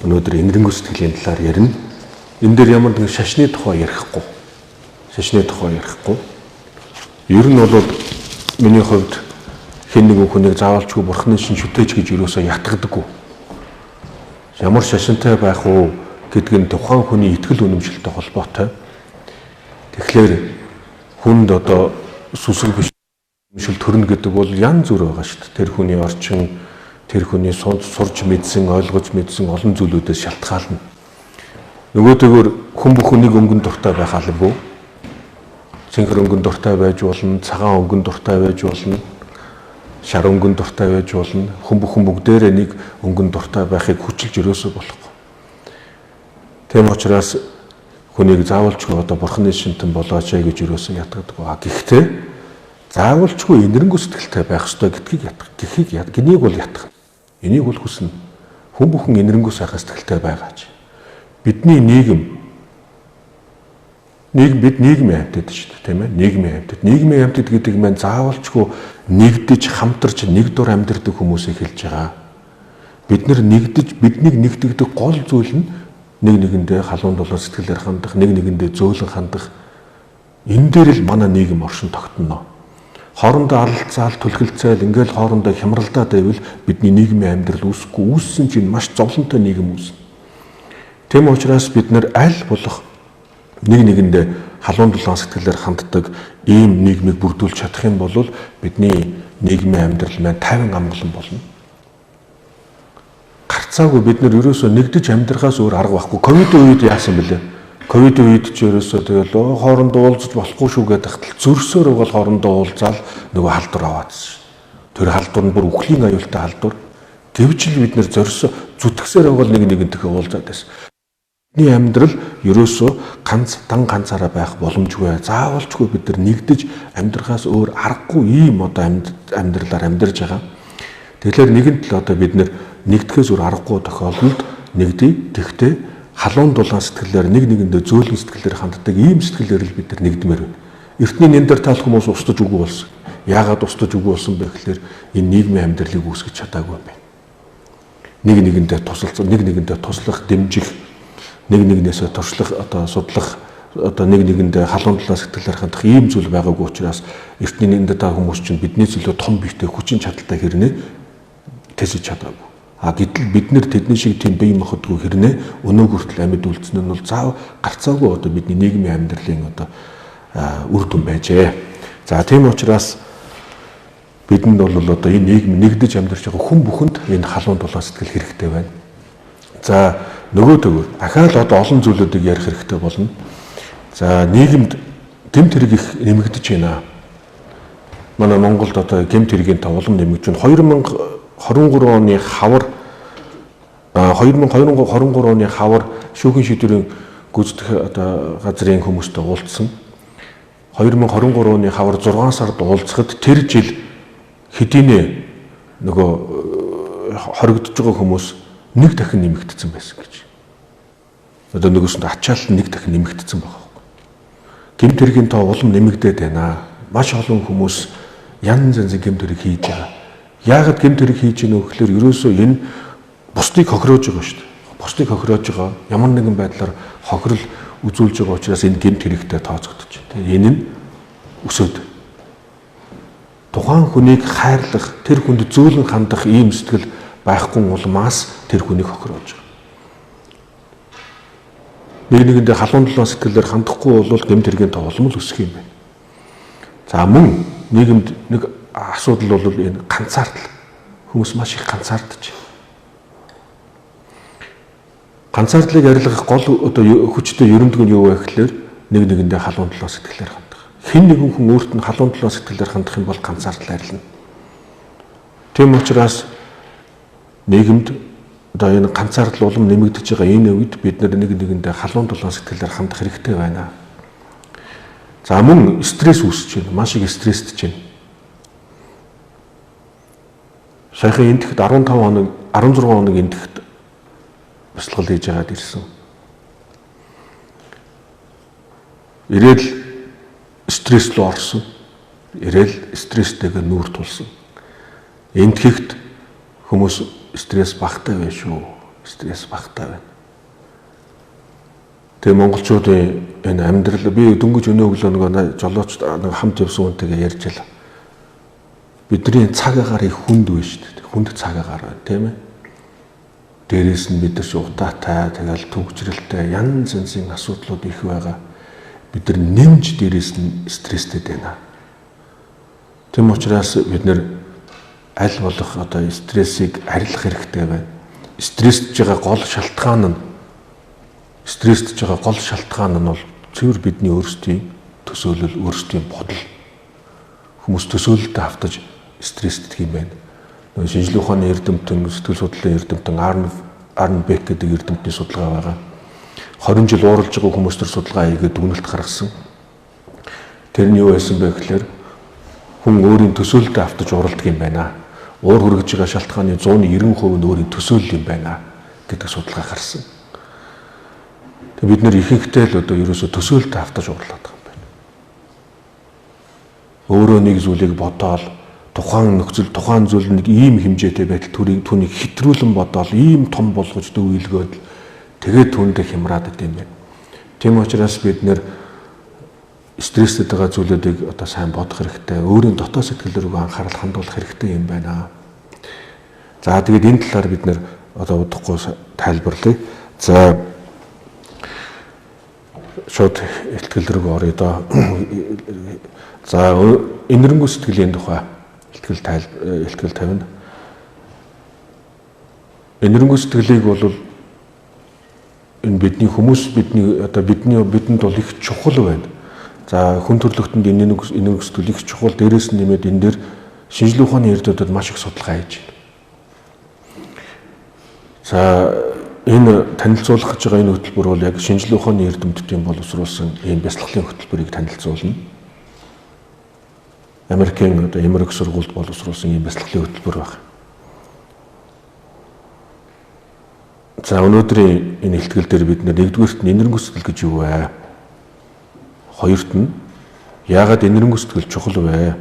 өнөөдөр энэрэнгүй сэтгэлийн талаар ярина. Энэ дээр ямар нэгэн шашны тухай ярихгүй. Ер нь бол миний хувьд хэн нэгэн хүнийг заавалчгүй бурхны шин шүтээж гэж юусоо ятгадаггүй. Ямар шашинтай байх уу гэдг нь тухайн хүний итгэл үнэмшилтэй холбоотой. Тэгэхээр хүнд одоо сүсэг биш үнэмшил төрнө гэдэг бол янз бүр байгаа шүү дээ. Тэр хүний орчин, тэр хүний сурж мэдсэн, ойлгож мэдсэн олон зүйлүүдээс шалтгаална. Нөгөөдөөр хүн бүхнийг өнгөн дуртай байх албагүй. Цэнхэр өнгөн дуртай байж болно, цагаан өнгөн дуртай байж болно, шар өнгөн дуртай байж болно. Хүн бүхэн бүгдээрээ нэг өнгөн дуртай байхыг хүчилж өрөөсөө болохгүй. Тийм учраас хүнийг заавалчгүй одоо бурхны шинтэн болооч гэж өрөөсөө ятгадаг. Гэхдээ заавалчгүй энэрэнгүй сэтгэлтэй байх ёстой гэдгийг гнийг бол ятгах. Энийг бол хүснэ. Хүн бүхэн энэрэнгүй сайхан сэтгэлтэй байгаач. Бидний бид нийгмийн амьтад шүү дээ, тийм ээ? Нийгмийн амьтад гэдэг нь заавалчгүй нэгдэж хамтарч нэг дур амьдардаг хүмүүсийг хэлж байгаа. Биднийг нэгтгэдэг гол зүйл нь нэг нэгэндээ халуун дулаан сэтгэлээр хандах, нэг нэгэндээ зөөлөн хандах. Энэ дээр л манай нийгэм оршин тогтно. Хоорондоо аралцаал, түлхэлцээл, ингээл хоорондоо хямралдаад байвал бидний нийгмийн амьдрал үүссэн чинь маш зовлонтой нийгэм үүснэ. Тийм учраас бид нар аль болох нэг нэгэндээ халуун дулаан сэтгэлээр ханддаг ийм нийгмийг бүрдүүлж чадах юм бол бидний нийгмийн амьдрал маань тайван амгалан болно. Гарцаагүй бид нар ерөөсөө нэгдэж амьдрахаас өөр арга байхгүй. Ковидын үед яасан бэлээ? Ковидын үед ч ерөөсөө тэгэл хоорондоо уулзаж болохгүй шүү гэдэг хатал зөрсөөр угаал хоорондоо уулзаал нөгөө халдвар аваадсан. Тэр халдвар нь бүр үхлийн аюултай халдвар. Гэвч л бид нар зөрсө зүтгэсээр угаал нэг нэгэнтэйгээ уулзаад байсан. Бидний амьдрал ерөөсөө ганцаараа байх боломжгүй. Заавалчгүй бид нар нэгдэж амьдрахаас өөр аргагүй ийм одоо амьдралаар амьдарч байгаа. Тэгэхээр нэгэн тал одоо бид нар нэгдэхээс өөр аргагүй тохиолдолд нэгдээ. Тэгтээ халуун дулаан сэтгэлээр нэг нэгэндээ зөөлөн сэтгэлээр ханддаг ийм сэтгэлээр л бид нар нэгдмээр байна. Эртний нендертал хүмүүс устж үгүй болсон. Яагаад устж үгүй болсон бэ гэхээр энэ нийгмийн амьдралыг үүсгэж чадаагүй юм байна. Нэг нэгэндээ тусалцах, нэг нэгэндээ туслах, дэмжих, нэг нэгнээсээ туршлах, одоо судлах, одоо нэг нэгэндээ халуун дулаан сэтгэлээр хандах ийм зүйл байгаагүй учраас эртний нендертал хүмүүс чинь биднээс илүү том биетэй хүчин чадалтай хэрнээ тэсэж чадаагүй. Гэтэл бид нэр тэдний шиг тийм бие махбодгүй хэрнээ өнөө хүртэл амьд үлдсэн нь бол гарцаагүй одоо бидний нийгмийн амьдралын одоо үр дүн байжээ. За тийм учраас бидэнд бол одоо энэ нийгэм нэгдэж амьдарч байгаа хүн бүхэнд энэ халуун дулаан сэтгэл хэрэгтэй байна. За нөгөөдөө ахаал одоо олон зүйлүүдийг ярих хэрэгтэй болно. За нийгэмд гэмт хэрэг их нэмэгдэж байна. Манай Монголд одоо гэмт хэргийн тав улам нэмэгдэж байна. 2023 оны хавар 2023 оны хавар шүүхийн шийдвэрийн гүйцэтгэх одоо газрын хүмүүстэй уулзсан. 2023 оны хавар 6 сард уулзахад тэр жил хэдийнэ нөгөө хоригдож байгаа хүмүүс нэг дахин нэмэгдсэн байсан гэж. Одоо нөгөөсөнд ачаал нэг дахин нэмэгдсэн байгаа. Гэмт хэргийн тоо улам нэмэгдээд байна. Маш олон хүмүүс янз янзын гэмт хэрэг хийж байгаа. Яагаад гэмт хэрэг хийж гэнэ вэ гэхээр ерөөсөө энэ бусдыг хохироож байгаа шүү дээ. Бусдыг хохироож байгаа. Ямар нэгэн байдлаар хохирол үзүүлж байгаа учраас энэ гэмт хэрэгтэй тооцогдож байна. Энэ нь өсөд тухайн хүнийг хайрлах, тэр хүнд зөөлөн хандах ийм сэтгэл байхгүй улмаас тэр хүнийг хохироож байгаа. Нэг нэгэндээ халуун дулаан сэтгэлээр хандахгүй бол гэмт хэргийн тоо улам л өсөх юм байна. За мөн нийгэмд нэг асуудал бол энэ ганцаардал. Хүмүүс маш их ганцаардаж байна. Ганцаардлыг арилгах гол одоо хүчтэй ерөндөг нь юу вэ гэхээр нэг нэгэндээ халуун дулаан сэтгэлээр хандах. Хэн нэгэн хүн өөрт нь халуун дулаан сэтгэлээр хандах юм бол ганцаардал арилна. Тийм учраас нийгэмд одоо энэ ганцаардал улам нэмэгдэж байгаа энэ үед бид нэг нэгэндээ халуун дулаан сэтгэлээр хандах хэрэгтэй байна. За мөн стресс үүсэж байна. Маш их стрессдэж байна. Саяхан энтэхт 16 хоног энтэхт бясалгал хийж яагаад ирсэн. Ирээд стресс рүү орсон. Ирээд стресстэйгээ нүүр тулсан. Энтэхт хүмүүс стресс багтай байх шүү. стресс багтаа байна. Тэгээ монголчуудын энэ амьдрал би дөнгөж өнөө өглөө нэг жолооч нэг хамт явсан хүнтэйгээ ярьж байлаа. Бидний цаг агаар их хүнд байна шүү дээ. Хүнд цаг агаар байна, тийм ээ. Дээрээс нь бид нар удаатай, тэгэл төгжрэлтэй янз янзын асуудлууд их байгаа. Бид нар нэмж дээрээс нь стресстэй байна. Тэм учраас бид нар аль болох одоо стрессийг арилгах хэрэгтэй байна. Стресстж байгаа гол шалтгаан нь бол цэвэр бидний өөрсдийн төсөөлөл, өөрсдийн бодол. Хүмүүс төсөөлөлтөд автаж стресстэй юм байна. Шинжлэх ухааны эрдэмтэн, сэтгэл судлалын эрдэмтэн Арн Бек гэдэг эрдэмтний судалгаа байгаа. 20 жил ууралж байгаа хүмүүс төр судалгаа хийгээд дүгнэлт гаргасан. Тэр нь юу байсан бэ гэхээр хүн өөрийн төсөөлөлтөд автаж уралдаг юм байна. Уур хүргэж байгаа шалтгааны 190% нь өөрийн төсөөлөл юм байна гэдэг судалгаа гарсан. Тэг бид нэр ихэнхдээ л одоо ерөөсө төсөөлөлтөд автаж урлаад байгаа юм байна. Өөрөө нэг зүйлийг бодоол тухайн нөхцөл тухайн зүйл нэг ийм хэмжээтэй байтал түүнийг хэтрүүлэн бодоол ийм том болгож дөвөөлгөөд тэгээд түүндээ хямраад идэв юм байна. Тийм учраас бид нэр стресстэй байгаа зүйлүүдийг одоо сайн бодох хэрэгтэй. Өөрийн дотоод сэтгэл рүү анхаарал хандуулах хэрэгтэй юм байна. За тэгээд энэ талаар бид нэр одоо удахгүй тайлбарлая. За шууд ихтгэл рүү оръё доо. За энэрэнгүй сэтгэлийн тухай ихтгэл тавина. Энэрэнгүй сэтгэлийг бол энэ бидэнд бол их чухал байна. За хүн төрөлхтөнд энэрэнгүй сэтгэл их чухал. Дээрээс нь нэмээд энэ дээр шинжлэх ухааны эрдэмтэд маш их судалгаа хийж байна. За энэ танилцуулах гэж байгаа энэ хөтөлбөр бол яг шинжлэх ухааны эрдэмтдийн боловсруулсан ийм бяцлаглалын хөтөлбөрийг танилцуулна. Америкийн одоо Эмерик сургуульд боловсруулсан ийм бяцлаглалын хөтөлбөр байна. За өнөөдрийн энэ ихтгэл дээр бид нэгдүгээрт нь энэрэнгүй сэтгэл гэж юу вэ? Хоёрт нь яагаад энэрэнгүй сэтгэл чухал вэ?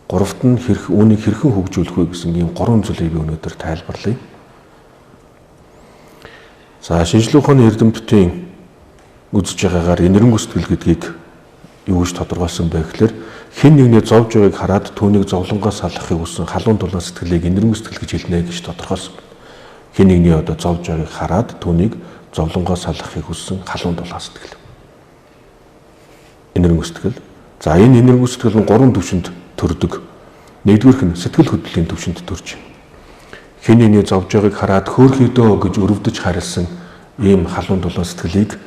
Гуравт нь үүнийг хэрхэн хөгжүүлэх вэ гэсэн ийм гурван зүйлийг би өнөөдөр тайлбарлая. За шинжлэх ухааны эрдэмтдийн үзэж байгаагаар энэрэнгүй сэтгэл гэдгийг юу гэж тодорхойлсон бэ гэхээр хэн нэгний зовж байгааг хараад түүнийг зовлонгоос салахыг хүсэн халуун дулаан сэтгэлийг энэрэнгүй сэтгэл гэж хэлнэ гэж тодорхойлсон. Хэн нэгний одоо зовж байгааг хараад түүнийг зовлонгоос салахыг хүсэн халуун дулаан сэтгэл. Энэрэнгүй сэтгэл. За энэ энэрэнгүй сэтгэл нь гурван түвшинд төрдөг. Нэгдүгээрх нь сэтгэл хөдлөлийн түвшинд төрж. Хэн нэгний зовж байгааг хараад хөөрхийдөө гэж өрөвдөж харилсан ийм халуун дулаан сэтгэлийг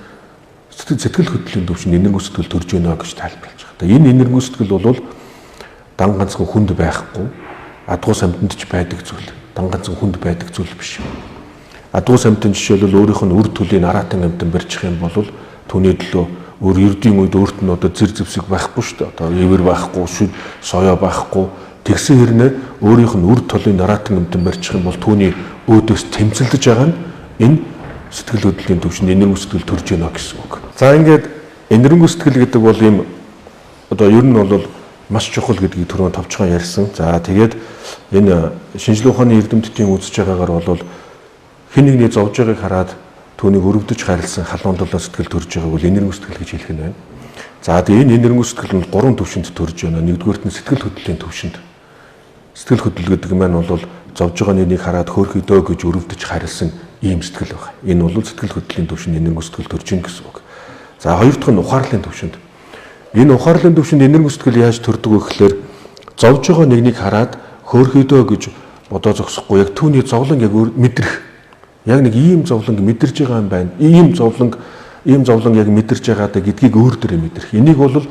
сэтгэл хөдлөлийн түвшинд энэрэнгүй сэтгэл төрж байна гэж тайлбарлаж байгаа. Энэ энэрэнгүй сэтгэл бол дан ганцхан хүнд байхгүй, адгуу самтанд ч байдаг зүйл. Дан ганцхан хүнд байдаг зүйл биш. Адгуу самтын жишээлбэл өөрийнх нь үр төлөний нараатан амтан барьчих юм бол түүний төлөө ердийн үед өөрт нь одоо зэр зэвсэг байхгүй шүү дээ. Одоо ивэр байхгүй, шүд соёо байхгүй. Тэгсэн хэрнээ өөрийнх нь үр төлөний нараатан амтан барьчих юм бол түүний өөдөөс тэмцэлдэж байгаа нь энэ сэтгэл хөдлөлийн түвшинд энэрэнгүй сэтгэл төрж байна гэсэн үг. За ингээд энэрэнгүй сэтгэл гэдэг бол ийм одоо ер нь бол маш чухал гэдгийг түрүүн товчхон ярьсан. За тэгээд энэ шинжлэх ухааны эрдэмтдийн үзэж байгаагаар бол хэн нэгний зовж байгааг хараад түүнийг өрөвдөж харилсан халуун дулаан сэтгэл төрж байгааг бол энэрэнгүй сэтгэл гэж хэлэх нь байна. За тэгээд энэ энэрэнгүй сэтгэл нь гурван түвшинд төрж байна. Нэгдүгээрт нь сэтгэл хөдлөлийн түвшинд. Сэтгэл хөдлөл гэдэг маань бол зовж байгаа нэгнийг хараад хөөрхийдөө гэж өрөвдөж харилсан ийм сэтгэл байна. Энэ бол сэтгэл хөдлөлийн түвшинд энэрэнгүй сэтгэл төрж ийн гэсэн үг. За хоёр дахь нь ухаарлын түвшинд. Энэ ухаарлын түвшинд энэрэнгүй сэтгэл яаж төрдөг вэ гэхээр зовж байгаа нэгнийг хараад хөөрхийдөө гэж бодоо зогсохгүй яг түүний зовлон яг мэдрэх. Яг нэг ийм зовлон мэдэрж байгаа юм байна. Ийм зовлон яг мэдэрж байгаадаа гэдгийг өөр дөрөө мэдрэх. Энийг бол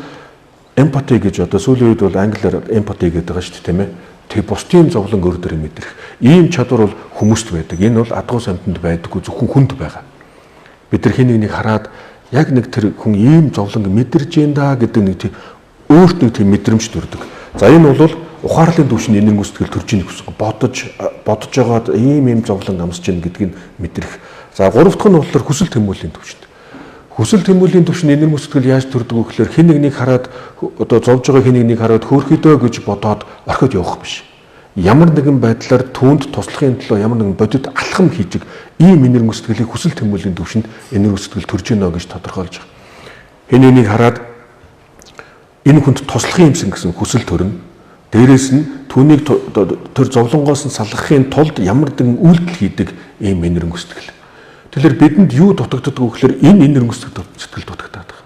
эмпати гэж одоо сүүлийн үед бол англиар эмпати гэдэг байгаа шүү дээ, тийм ээ. Тэг бусдын зовлон өөр дөрөө мэдрэх. Ийм чадвар бол хүмүүст байдаг. Энэ бол адгуу самтанд байдаггүй зөвхөн хүнд байгаа. Бид нар хэн нэгнийг хараад яг нэг тэр хүн ийм зовлон мэдэрж байна да гэдэг нэг тийм өөрт нэг тийм мэдрэмж төрдөг. За энэ бол ухаарлын түвшинд энэрэнгүй сэтгэл төрж ийн гэсэн. Бодож байгаад ийм зовлон амсж ийн гэдгийг мэдрэх. За гурав дахь нь болохоор хүсэл тэмүүллийн түвшинд. Хүсэл тэмүүллийн түвшинд энэрэнгүй сэтгэл яаж төрдөг вэ гэхээр хэн нэгнийг хараад одоо зовж байгаа хэн нэгнийг хараад хөөрхийдөө гэж бодоод орхиод явах биш. ямар нэгэн байдлаар түүнд туслахын төлөө ямар нэгэн бодит алхам хийж ийм энерги сэтгэлийн хүсэл тэмүүллийн төвшөнд энерги сэтгэл төрж гинэ гэж тодорхойлж байгаа. Хэн нэгийг хараад энэ хүнд туслахын юмсан гэсэн хүсэл төрнө. Дээрээс нь түүнийг тэр зовлонгоос нь салгахын тулд ямар нэгэн үйлдэл хийдэг ийм энерги сэтгэл. Тэгэхээр бидэнд юу дутагддаг вэ гэхээр энэ энерги сэтгэл дутагдаад байгаа.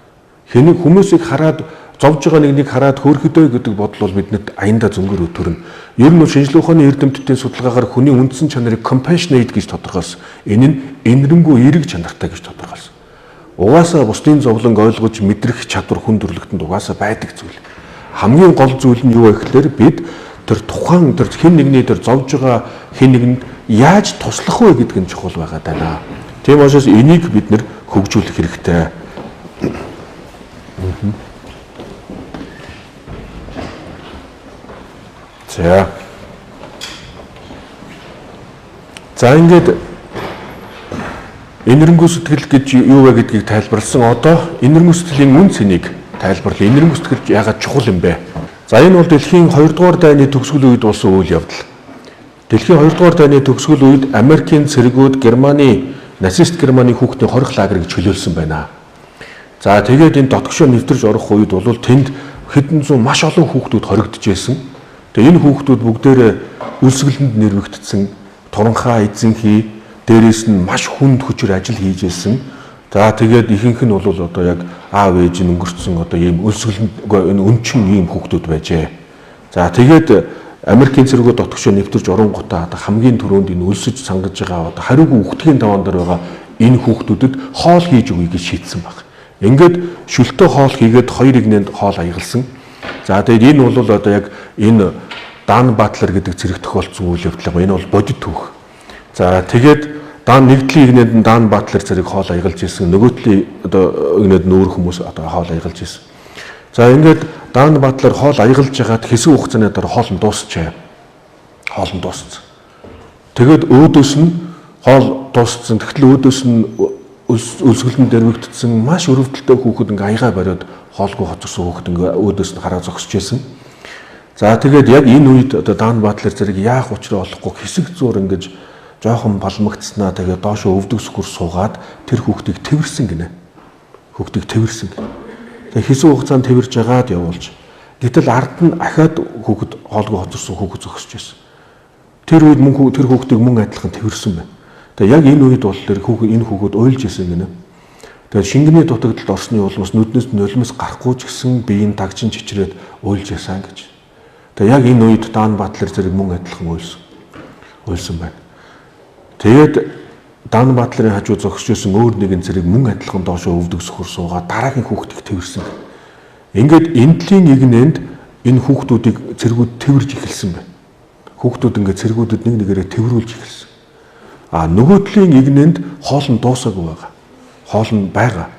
Хэнийг хүмүүсийг хараад зовж байгаа нэгнийг хараад хөөрхөдөө гэдэг бодол бол биднэрт аяндаа зөнгөр төрнө. Ер нь шинжлэх ухааны эрдэмтдийн судалгаагаар хүний үндсэн чанарыг compassionate гэж тодорхойлсон. Энэ нь энэрэнгүй эерэг чанартай гэж тодорхойлсон. Угаасаа бусдын зовлонг ойлгож мэдрэх чадвар хүн төрлөختөнд угаасаа байдаг зүйл. Хамгийн гол зүйл нь юу вэ гэхээр бид тэр тухайн тэр хэн нэгний тэр зовж байгаа хэн нэгэнд яаж туслах вэ гэдэг нь чухал байгаа даа. Тийм учраас энийг бид нэр хөгжүүлэх хэрэгтэй. За ингээд энэрэнгүй сэтгэл гэж юу вэ гэдгийг тайлбарласан. Одоо энэрэнгүй сэтгэлийн үн цэнийг тайлбарлая. Энэрэнгүй сэтгэл яагаад чухал юм бэ? За энэ бол дэлхийн 2 дугаар дайны төгсгөл үед болсон үйл явдал. Дэлхийн 2 дугаар дайны төгсгөл үед Америкийн цэргүүд Германы нацист Германы хүүхдийн хорих лагерыг чөлөөлсөн байна. За тэгээд энэ дотгошоо нэвтэрж орох үед бол тэнд хэдэн зуун маш олон хүүхдүүд хоригдож байсан. Тэгээд энэ хүүхдүүд бүгдээрээ үлсгэлэнд нэрвэгдсэн, туранхаа эзэнхий, дээрээс нь маш хүнд хүчээр ажил хийж байсан. За тэгээд ихэнх нь бол одоо яг аав ээж нь өнгөрцөн одоо ийм үлсгэлэнд энэ өнчин ийм хүүхдүүд байжээ. За тэгээд Америкийн цэргүүд дотгошоо нэвтэрж оронгуудаа хамгийн түрүүнд энэ өлсөж сангаж байгаа одоо хариугүй үхтгэхийн даваан дээр байгаа энэ хүүхдүүдэд хоол хийж өгье гэж шийдсэн баг. Ингээд шүлтөө хоол хийгээд 2 игнэнд хоол аягалсан. За тэгээд энэ бол одоо яг энэ Дан Батлер гэдэг зэрэг тохиолдсон үйл явдал. Энэ бол бодит түүх. За тэгээд Дан нэгдлийн игнэнд Дан Батлер зэрэг хоол аягалж ирсэн. Нөгөөтлийн одоо игнэд нүүр хүмүүс одоо хоол аягалж ирсэн. За ингээд Дан Батлер хоол аягалж байгаад хэсэг хугацааны дараа хоол нь дуусчээ. Хоол нь дууссан. Тэгээд өөдөөс нь хоол дууссан. Тэгтэл өөдөөс нь үлсгэлэн дэрвэгдсэн маш өрөвдөлтөй хүүхэд ингээ аягаа бариад хоолгүй хоцорсон хүүхэд ингээ өөдөөс нь хараа зогсож байсан. За тэгээд яг энэ үед одоо Дан Батлер зэрэг яах учраа олохгүй хэсэг зуур ингэж жоохон балмагцснаа тэгээд доошо өвдөг сүгүр суугаад тэр хүүхдийг тэрсэн гинэ. Хүүхдийг тэрсэн. Тэгээд хэсэг хугацаанд тэрж жагаад явуулж. Гэтэл ард нь ахаад хүүхэд хоолгүй хоцорсон хүүхэд зогсож байсан. Тэр үед мөн тэр хүүхдийг мөн адилхан тэрсэн байна. Тэгээд яг энэ үед бол тэр энэ хүүхэд уйлж исэн гинэ. Тэгээд шингэний дутагдалд орсны улмаас нүднээс нулимс гарахгүй ч гэсэн биеийн тагчин чичрээд уйлж ясан гэж. Тэгээд яг энэ үед Дан Батлер зэрэг мөн адилхан уйлсан байна. Тэгээд Дан Батлерын хажуу зогсож исэн өөр нэгэн зэрэг мөн адилхан доошоо өвдөг сүхэр суугаад дараагийн хүүхдийг тэрсэн. Ингээд энтлийн игнэнд энэ хүүхдүүдийг цэргүүд тэрж эхэлсэн байна. Хүүхдүүд ингээд цэргүүдэд нэг нэгээрээ тэрүүлж эхэлсэн. Нөгөөтлийн игнэнд хоол нь дуусаагүй байгаа. Хоол нь байгаа.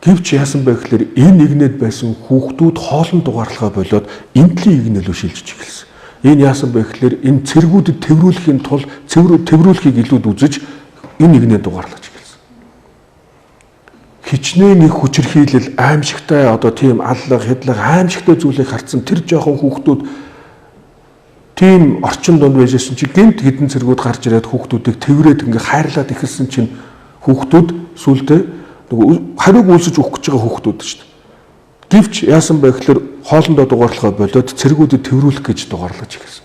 Гэвч яасан бэ гэхээр энэ игнэд байсан хүүхдүүд хоолн дугаарлахаа болоод энтлийн игнэлөө шилжиж эхэлсэн. Энэ яасан бэ гэхээр энэ цэргүүдэд тэрвүүлэхийн тулд тэрвүүлэхийг илүүд үзэж энэ игнээ дугаарлаж эхэлсэн. Хичнээн их хүчирхийлэл аимшигтай одоо тийм аллах, хэдлах аимшигтай зүйлийг харсан тэр жоохон хүүхдүүд тийм орчин донд байжсэн чи гэмт хідэн цэргүүд гарч ирээд хүүхдүүдийг тэрврээд ингээ хайрлаад эхэлсэн чинь хүүхдүүд сүулдэ нөгөө хариуг үлсэж өгөх гэж байгаа хүүхдүүд шүү дээ. Гэвч яасан бэ гэхээр хоолндоо дугаарлахаа болоод цэргүүдэд тэрвүүлэх гэж дугаарлаж эхэлсэн.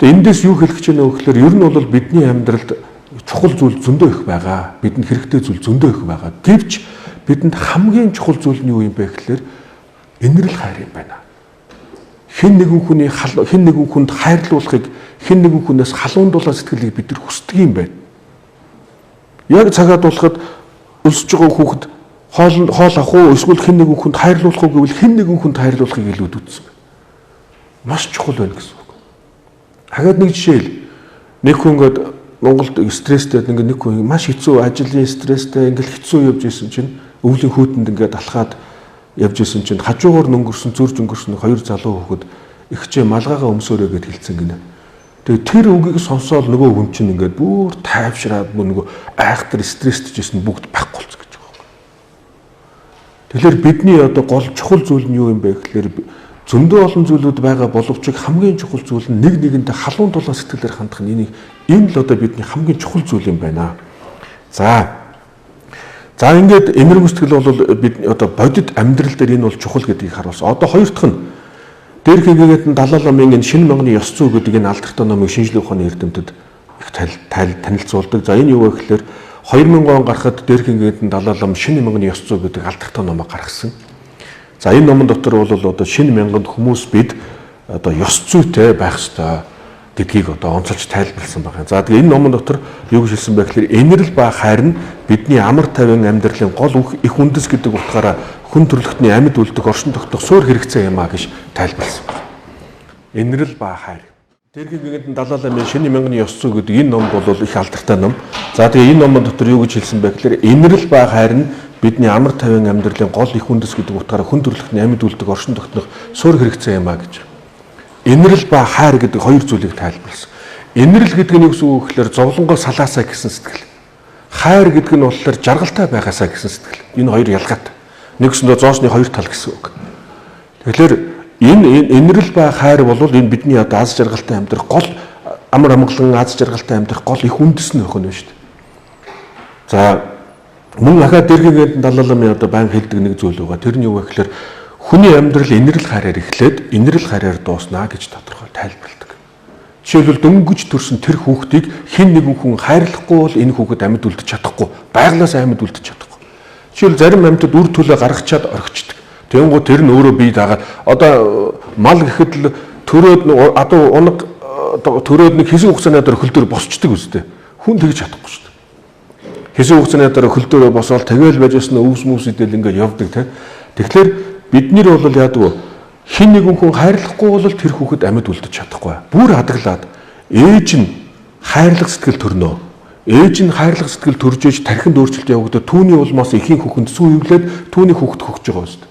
Тэгээ эндээс юу хэлэх гэж байна вэ гэхээр ер нь бол бидний амьдралд чухал зүйл зөндөө их байгаа. Бидэнд хэрэгтэй зүйл зөндөө их байгаа. Гэвч бидэнд хамгийн чухал зүйл нь юу юм бэ гэхээр инэрл хайр юм байна. Хэн нэгэн хүнд хайрлуулахыг хэн нэгэн хүнээс халуундуулаа сэтгэлийг бид нар хүсдэг юм байна. Яг цагаад болоход өлсөж байгаа хүүхэд хоол авах уу эсвэл хэн нэгэн хүнд хайрлуулах уу гэвэл хэн нэгэн хүнд хайрлуулахыг илүүд үзсэн. Маш чухал байна гэсэн үг. Хагаад нэг жишээл нэг хүн ингээд Монголд стресстэй нэг хүн маш хэцүү ажлын стресстэй ингээд хэцүү явж исэн чинь өвлийн хүүтэнд ингээд алхаад явж исэн чинь хажуугаар өнгөрсөн зөрж өнгөрсөн 2 залуу хүүхэд ихчээ малгайгаа өмсөөрэй гэд хэлсэн гинэ. Тэгээ тэр үгийг сонсоод нөгөө хүн чинь ингээд бүр тайвшраад нөгөө айхтар стресстжсэн бүгд байхгүй болчих гэж байгаа юм. Тэгэхээр бидний одоо гол чухал зүйл нь юу юм бэ гэхээр зөндөө олон зүйлүүд байгаа боловч хамгийн чухал зүйл нь нэг нэгэнтэй халуун тулаан сэтгэлээр хандах нь энэ л одоо бидний хамгийн чухал зүйл юм байна. За ингээд эмэрэг сэтгэл бол бид одоо бодит амьдрал дээр энэ бол чухал гэдгийг харуулсан. Одоо хоёр дахь нь дээрх ингээд Далай ламын энэ шинэ манганы ёс зүй гэдэг энэ алдартай номыг шинжлэх ухааны эрдэмтэд их танилцуулдаг. За энэ юу вэ гэхээр 2000 он гарахад дээрх ингээд Далай лам шинэ манганы ёс зүй гэдэг алдартай номыг гаргасан. За энэ номон дотор бол одоо шинэ мянганд хүмүүс бид одоо ёс зүйтэй байх ёстой гэдгийг одоо онцолж тайлбарласан байна. За тэгээ энэ номон дотор юу гэж хэлсэн бэ гэхээр инэрл ба хайр нь бидний амар тайван амьдралын гол их үндэс гэдэг утгаараа хүн төрөлхтний амьд үлдэх оршин тогтнох суурь хэрэгцээ юм а гэж тайлбарласан байна. Инэрл ба хайр. Дээрх ингээд Далай ламын шинэ мянганы ёс зүй гэдэг энэ ном бол их алдартай ном. За тэгээ энэ номон дотор юу гэж хэлсэн бэ гэхээр инэрл ба хайр нь бидний амар тайван амьдралын гол их үндэс гэдэг утгаараа хүн төрөлхтний амьд үлдэх оршин тогтнох суурь хэрэгцээ юм а гэж. Инэрл ба хайр гэдэг хоёр зүйлийг тайлбарласан. Инэрл гэдэг нь юу гэсэн үг гэхээр зовлонгоо салаасаа гэсэн сэтгэл. Хайр гэдэг нь болохоор жаргалтай байгаасаа гэсэн сэтгэл. Энэ хоёр ялгаатай. Нэгсэндээ зоосны хоёр тал гэсэн үг. Тэгэхээр энэ инэрл ба хайр бол энэ бидний одоо аз жаргалтай амьдрах гол амар амгалан аз жаргалтай амьдрах гол их үндэс нь өхөн шүү дээ. За мөн ахаа дэргэгээд Далай ламын одоо байн хэлдэг нэг зүйл байгаа. Тэр нь юу вэ гэхээр хүний амьдрал инэрл хайраар эхлээд инэрл хайраар дууснаа гэж тодорхой тайлбарладаг. Жишээлбэл дөнгөж төрсөн тэр хүүхдийг хэн нэгэн хүн хайрлахгүй бол энэ хүүхэд амьд үлдэж чадахгүй, байглаас амьд үлдэж чадахгүй. Жишээл зарим амьтад үр төлөө гаргачаад орхичдаг. Тэнгуү тэр нь өөрөө бие дагаад одоо мал гэхэд л төрөөд адуу унаг төрөөд нэг хэсэг хугацааны дараа хөл дээр босчдөг үстэй. Хүн тэгж чадахгүй шүү дээ. Хэсэг хугацааны дараа хөл дээр босоод тэгэл байж ясна өвс мүс идэл ингээд явдаг те. Тэгэхээр бид нэр бол яадаг хин нэгэн хүн хайрлахгүй бол тэр хүүхэд амьд үлдэж чадахгүй. Бүр хадгалаад ээж нь хайрлах сэтгэл төрнөө. Ээж нь хайрлах сэтгэл төрж ээж тархинд өөрчлөлт явагдаад түүний улмаас эхийн хүүхэнд сүү ивлээд түүний хүүхэд хөгж байгаа юм шүү дээ.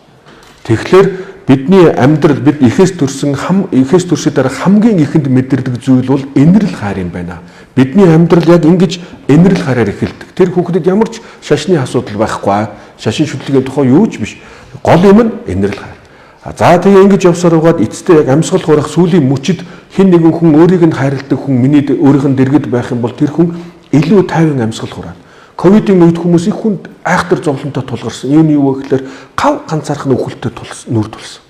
Тэгэхээр бидний амьдрал бид эхээс төрсөн эхээс төрсөй дараа хамгийн ихэнд мэдэрдэг зүйл бол инэрл хайр юм байна. Бидний амьдрал яг ингэж инэрл хайраар эхэлдэг. Тэр хүүхдэд ямар ч шашны асуудал байхгүй. Шашин шүтлэгийн тухай юу ч биш. Гол юм нь инэрл хайр. За тэгээ ингэж явсаар угаад эцэстээ яг амьсгал хуурах сүүлийн мөчид хэн нэгэн хүн өөрийг нь хайрладаг хүн миний өөрийнх нь дэргэд байх юм бол тэр хүн илүү тайван амьсгал хураана. Ковидын үед хүмүүс их хүнд айхтар зовлонтой тулгарсан. Энэ юу вэ гэхээр гав ганцаарх нь өвхөлтөд нүр тулсан.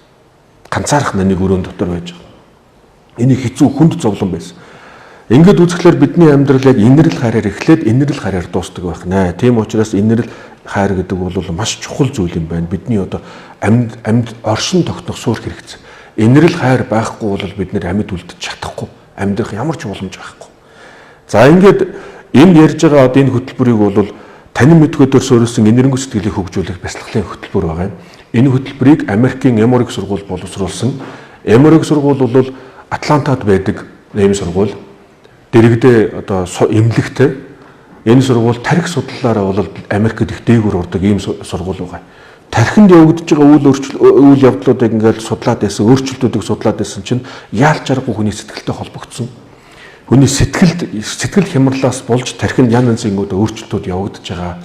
Ганцаарх нэг өрөөнд дотор байж байгаа. Энэ хэцүү хүнд зовлон байсан. Ингээд үзэхлээр бидний амьдрал яг инэрл хайраар эхлээд инэрл хайраар дуустдаг байх нэ. Тийм учраас инэрл хайр гэдэг бол маш чухал зүйл юм байна. Бидний одоо амьд оршин тогтнох суурь хэрэгцээ. Инэрл хайр байхгүй бол бид нэр амьд үлдэж чадахгүй. Амьдрах ямар ч боломж байхгүй. За ингээд энд ярьж байгаа одоо энэ хөтөлбөрийг бол танин мэдгөөдөр суурилсан энерги сэтгэлийг хөгжүүлэх бяцлаглалын хөтөлбөр байгаа. Энэ хөтөлбөрийг Америкийн Emory сургууль боловсруулсан. Emory сургууль бол Атлантад байдаг ийм сургууль. Дэрэгдээ одоо эмнэлэгтэй. Энэ сургууль тарих судлалаараа бол Америкт их дээгүүр ордог ийм сургууль байгаа. Тархинд явагдаж байгаа үйл явдлуудыг ингээд судлаад байсан, өөрчлөлтүүдийг судлаад байсан чинь яалч аргагүй хүний сэтгэлтэй холбогдсон. Хүний сэтгэл хямралаас болж тархинд янз янзын өөрчлөлтүүд явагдаж байгаа.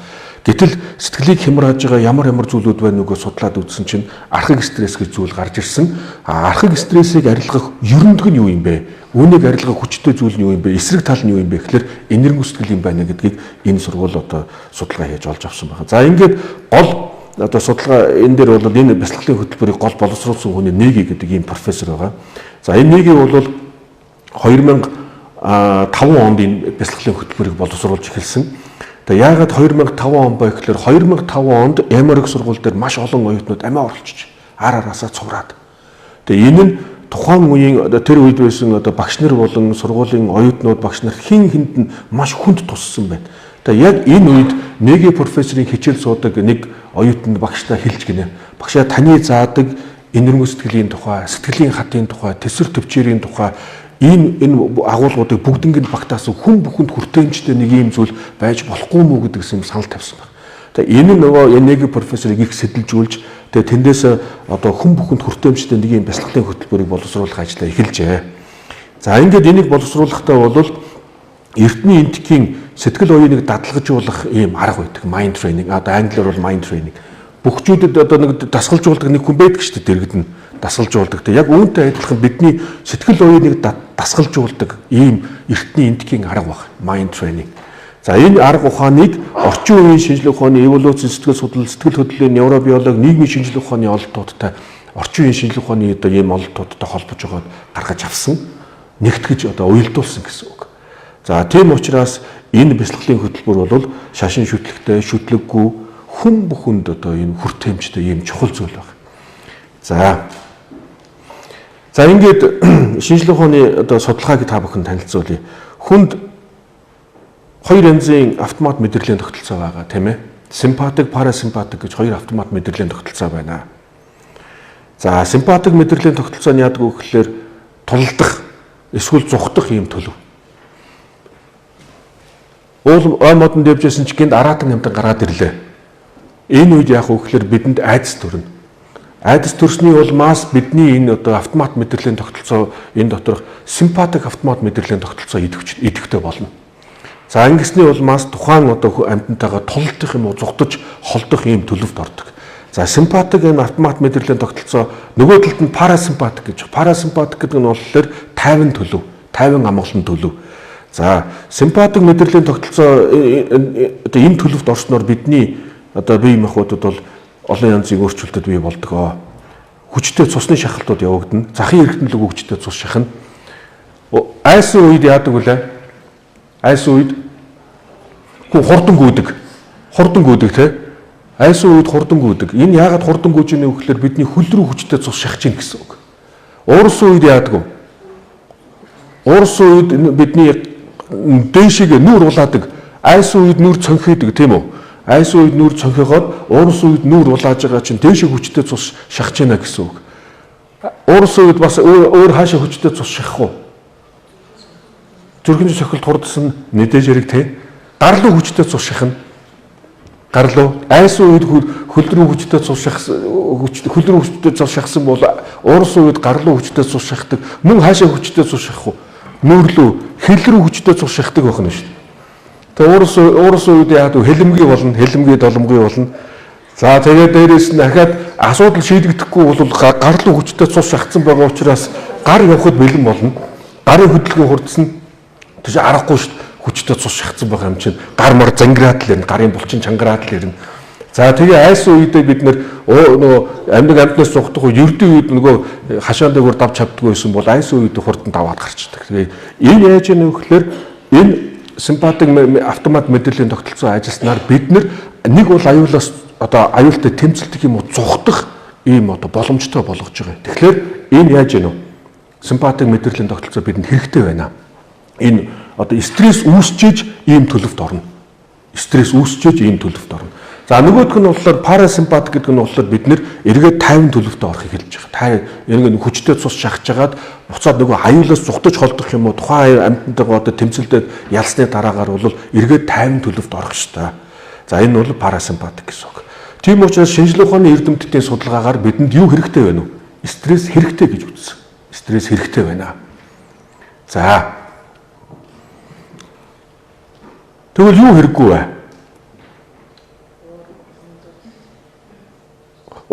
Гэтэл сэтгэлийг хямрааж байгаа ямар зүйлүүд байна нүгөө судлаад үзсэн чинь архаг стресс гэж зүйл гарч ирсэн. Архаг стрессийг арилгах ерөндөг нь юу юм бэ? Үүнийг арилгах хүчтэй зүйл нь юу юм бэ? Эсрэг тал нь юу юм бэ гэхээр энерги сэтгэл юм байна гэдгийг энэ сургууль одоо судалгаа хийж олж авсан байна. За ингээд гол одоо судалгаа энэ дээр бол энэ бяцлаглалын хөтөлбөрийг гол боловсруулсан хүний Нэги гэдэг ийм профессор байгаа. За энэ Нэги бол 2005 онд энэ бяцлаглалын хөтөлбөрийг боловсруулж эхэлсэн. Тэгээ яагаад 2005 он ба гэхээр 2005 онд Emory сургууль дээр маш олон оюутнууд амиа орлож араасаа цувраад. Тэгээ энэ нь тухайн үеийн тэр үед байсан одоо багш нар болон сургуулийн оюутнууд багш нар хин хүнд нь маш хүнд туссан байна. Тэгээ яг энэ үед Нэги профессорын хичээл суудаг нэг оюутанд багштай хэлж гинэ. Багшаа таны заадаг энерги сэтгэлийн тухай, сэтгэлийн хатын тухай, төсөр төвчээрийн тухай энэ агуулгуудыг бүгднийг багтаасан хүн бүхэнд хүртээмжтэй нэг юм зүйл байж болохгүй мүү гэдэг юм санал тавьсан байна. Тэгээ энэ нөгөө Нэги профессорыг их сэтэлжүүлж тэгээ тэндээс одоо хүн бүхэнд хүртээмжтэй нэг юм бяцлаглалын хөтөлбөрийг боловсруулах ажлаа эхэлжээ. За ингээд энийг боловсруулахдаа бол эртний энтхийн сэтгэл оюуныг дадлагжуулах ийм арга байдаг. Mind training, одоо англиар бол mind training. Бөхчүүдэд одоо нэг дасгалжуулдаг нэг хүн байдаг шүү дээ дэргэд нь дасгалжуулдаг. Тэг яг үүнтэй адилхан бидний сэтгэл оюуныг дасгалжуулдаг ийм эртний эндхийн арга баг. Mind training. За энэ арга ухааныг орчин үеийн шинжлэх ухааны эволюцийн сэтгэл судлал, сэтгэл хөдлөлийн нейробиологи, нийгмийн шинжлэх ухааны ололтуудтай орчин үеийн шинжлэх ухааны одоо ийм ололтуудтай холбож байгаад гаргаж авсан, нэгтгэж одоо уялдуулсан гэсэн үг. За тийм учраас энэ бяцлаглалын хөтөлбөр бол шашин шүтлэгтэй, шүтлэггүй хүн бүхэнд одоо энэ хүртээмжтэй ийм чухал зүйл байна. За ингээд шинжлэх ухааны одоо судалгааг та бүхэн танилцуулъя. Хүнд хоёр янзын автомат мэдрэлийн тогтолцоо байгаа тийм ээ. Симпатик, парасимпатик гэж хоёр автомат мэдрэлийн тогтолцоо байна. За симпатик мэдрэлийн тогтолцоо нь яадаг вэ гэхээр тулдах, эсвэл зүхдах ийм төлөв. Уул ой модонд явжсэн ч гинт араатан амтан гараад ирлээ. Энэ үед яах вэ гэхээр бидэнд айдас төрнө. Айдас төрсний улмаас бидний энэ одоо автомат мэдрэлийн тогтолцоо энэ доторх симпатик автомат мэдрэлийн тогтолцоо идэвхтэй болно. За ингэсний улмаас тухайн одоо амьтантайгаа тулдах юм уу зүгтж холдох ийм төлөвт ордог. За симпатик энэ автомат мэдрэлийн тогтолцоо нөгөө талд нь парасимпатик гэж. Парасимпатик гэдэг нь болохоор 50 төлөв, 50 амгалан төлөв. За симпатик мэдрэлийн тогтолцоо одоо энэ төлөвт орсноор бидний одоо бие махбодод бол олон янзын өөрчлөлтүүд бий болдог. Хүчтэй цусны шахалтууд явагдана. Захын эргэтнэлэг хүчтэй цус шахна. Айсан үед яадаг вүлээ? Айсан үед хурдан гүйдэг тий. Айсан үед хурдан гүйдэг. Энэ яагаад хурдан гүйж ийнэ вэ гэхээр бидний хөл рүү хүчтэй цус шахаж ийн гэсэн үг. Уурсан үед яадаг вэ? Уурсан үед бидний дээшигээ нүур улаадаг. Айсан үед нүур цонхидаг тийм үү? Айсан үед нүур цонхигоод уурсан үед нүур улааж байгаа чинь дээшээ хүчтэй цус шахаж байна гэсэн үг. Уурсан үед бас өөр хаашаа хүчтэй цус шахах уу? Зүрхэний цохилт хурдсан мэдээж хэрэг тий. Гар руу хүчтэй цус шахна. Гар руу айсан үед хөл рүү хүчтэй цус шахсан бол уурсан үед гар руу хүчтэй цус шахдаг. Мөн хаашаа хүчтэй цус шахах уу? Нүур рүү, хэл рүү хүчтэй цус шахдаг байх нь шүү дээ. Тэгээ уурсан үед яад хэлэмгий болно, хэлэмгий доломгий болно. За тэгээд дээрээс нь дахиад асуудал шийдэгдэхгүй бол гар руу хүчтэй цус шахсан байгаа учраас гар явахд бэлэн болно. Гарын хөдөлгөөн хурдсан тийш аргагүй шүү дээ. Хүчтэй цус шахсан байгаа юм чинь гар мар зангираад л ирнэ, гарын булчин чангараад л ирнэ. За тэгээ айсан үедээ бид нөгөө амьнаас зүгтах үед ердийн үед нөгөө хашаан дээгүүр давж чаддгүй байсан бол айсан үед хурдан даваад гарчдаг. Тэгээ энэ яаж яах вэ гэхээр энэ симпатик автомат мэдрэлийн тогтолцоо ажилласнаар бид нэг бол аюултай тэмцэлдэг юм уу зүгтах ийм боломжтой болгож байгаа. Тэгэхээр энэ яаж яах вэ? Симпатик мэдрэлийн тогтолцоо бидэнд хэрэгтэй байна. Энэ стресс үүсчиж ийм төлөвт орно. Стресс үүсчиж ийм төлөвт орно. За нөгөөх нь болохоор парасимпатик гэдэг нь болохоор бид эргээд 50 төлөвтөд орохыг хэлж байгаа. Та эргээд хүчтэй цус шахаж хагаад буцаад нөгөө аюулаас зүгтж холдох юм уу тухайн амьтантайгаа тэмцэлдээд ялсны дараагаар бол эргээд 50 төлөвт орох ёстой. За энэ бол парасимпатик гэсэн үг. Тийм учраас шинжлэх ухааны эрдэмтдийн судалгаагаар бидэнд юу хэрэгтэй байна вэ? Стресс хэрэгтэй гэж үзсэн. Стресс хэрэгтэй байна. За. Тэгвэл юу хэрэггүй вэ?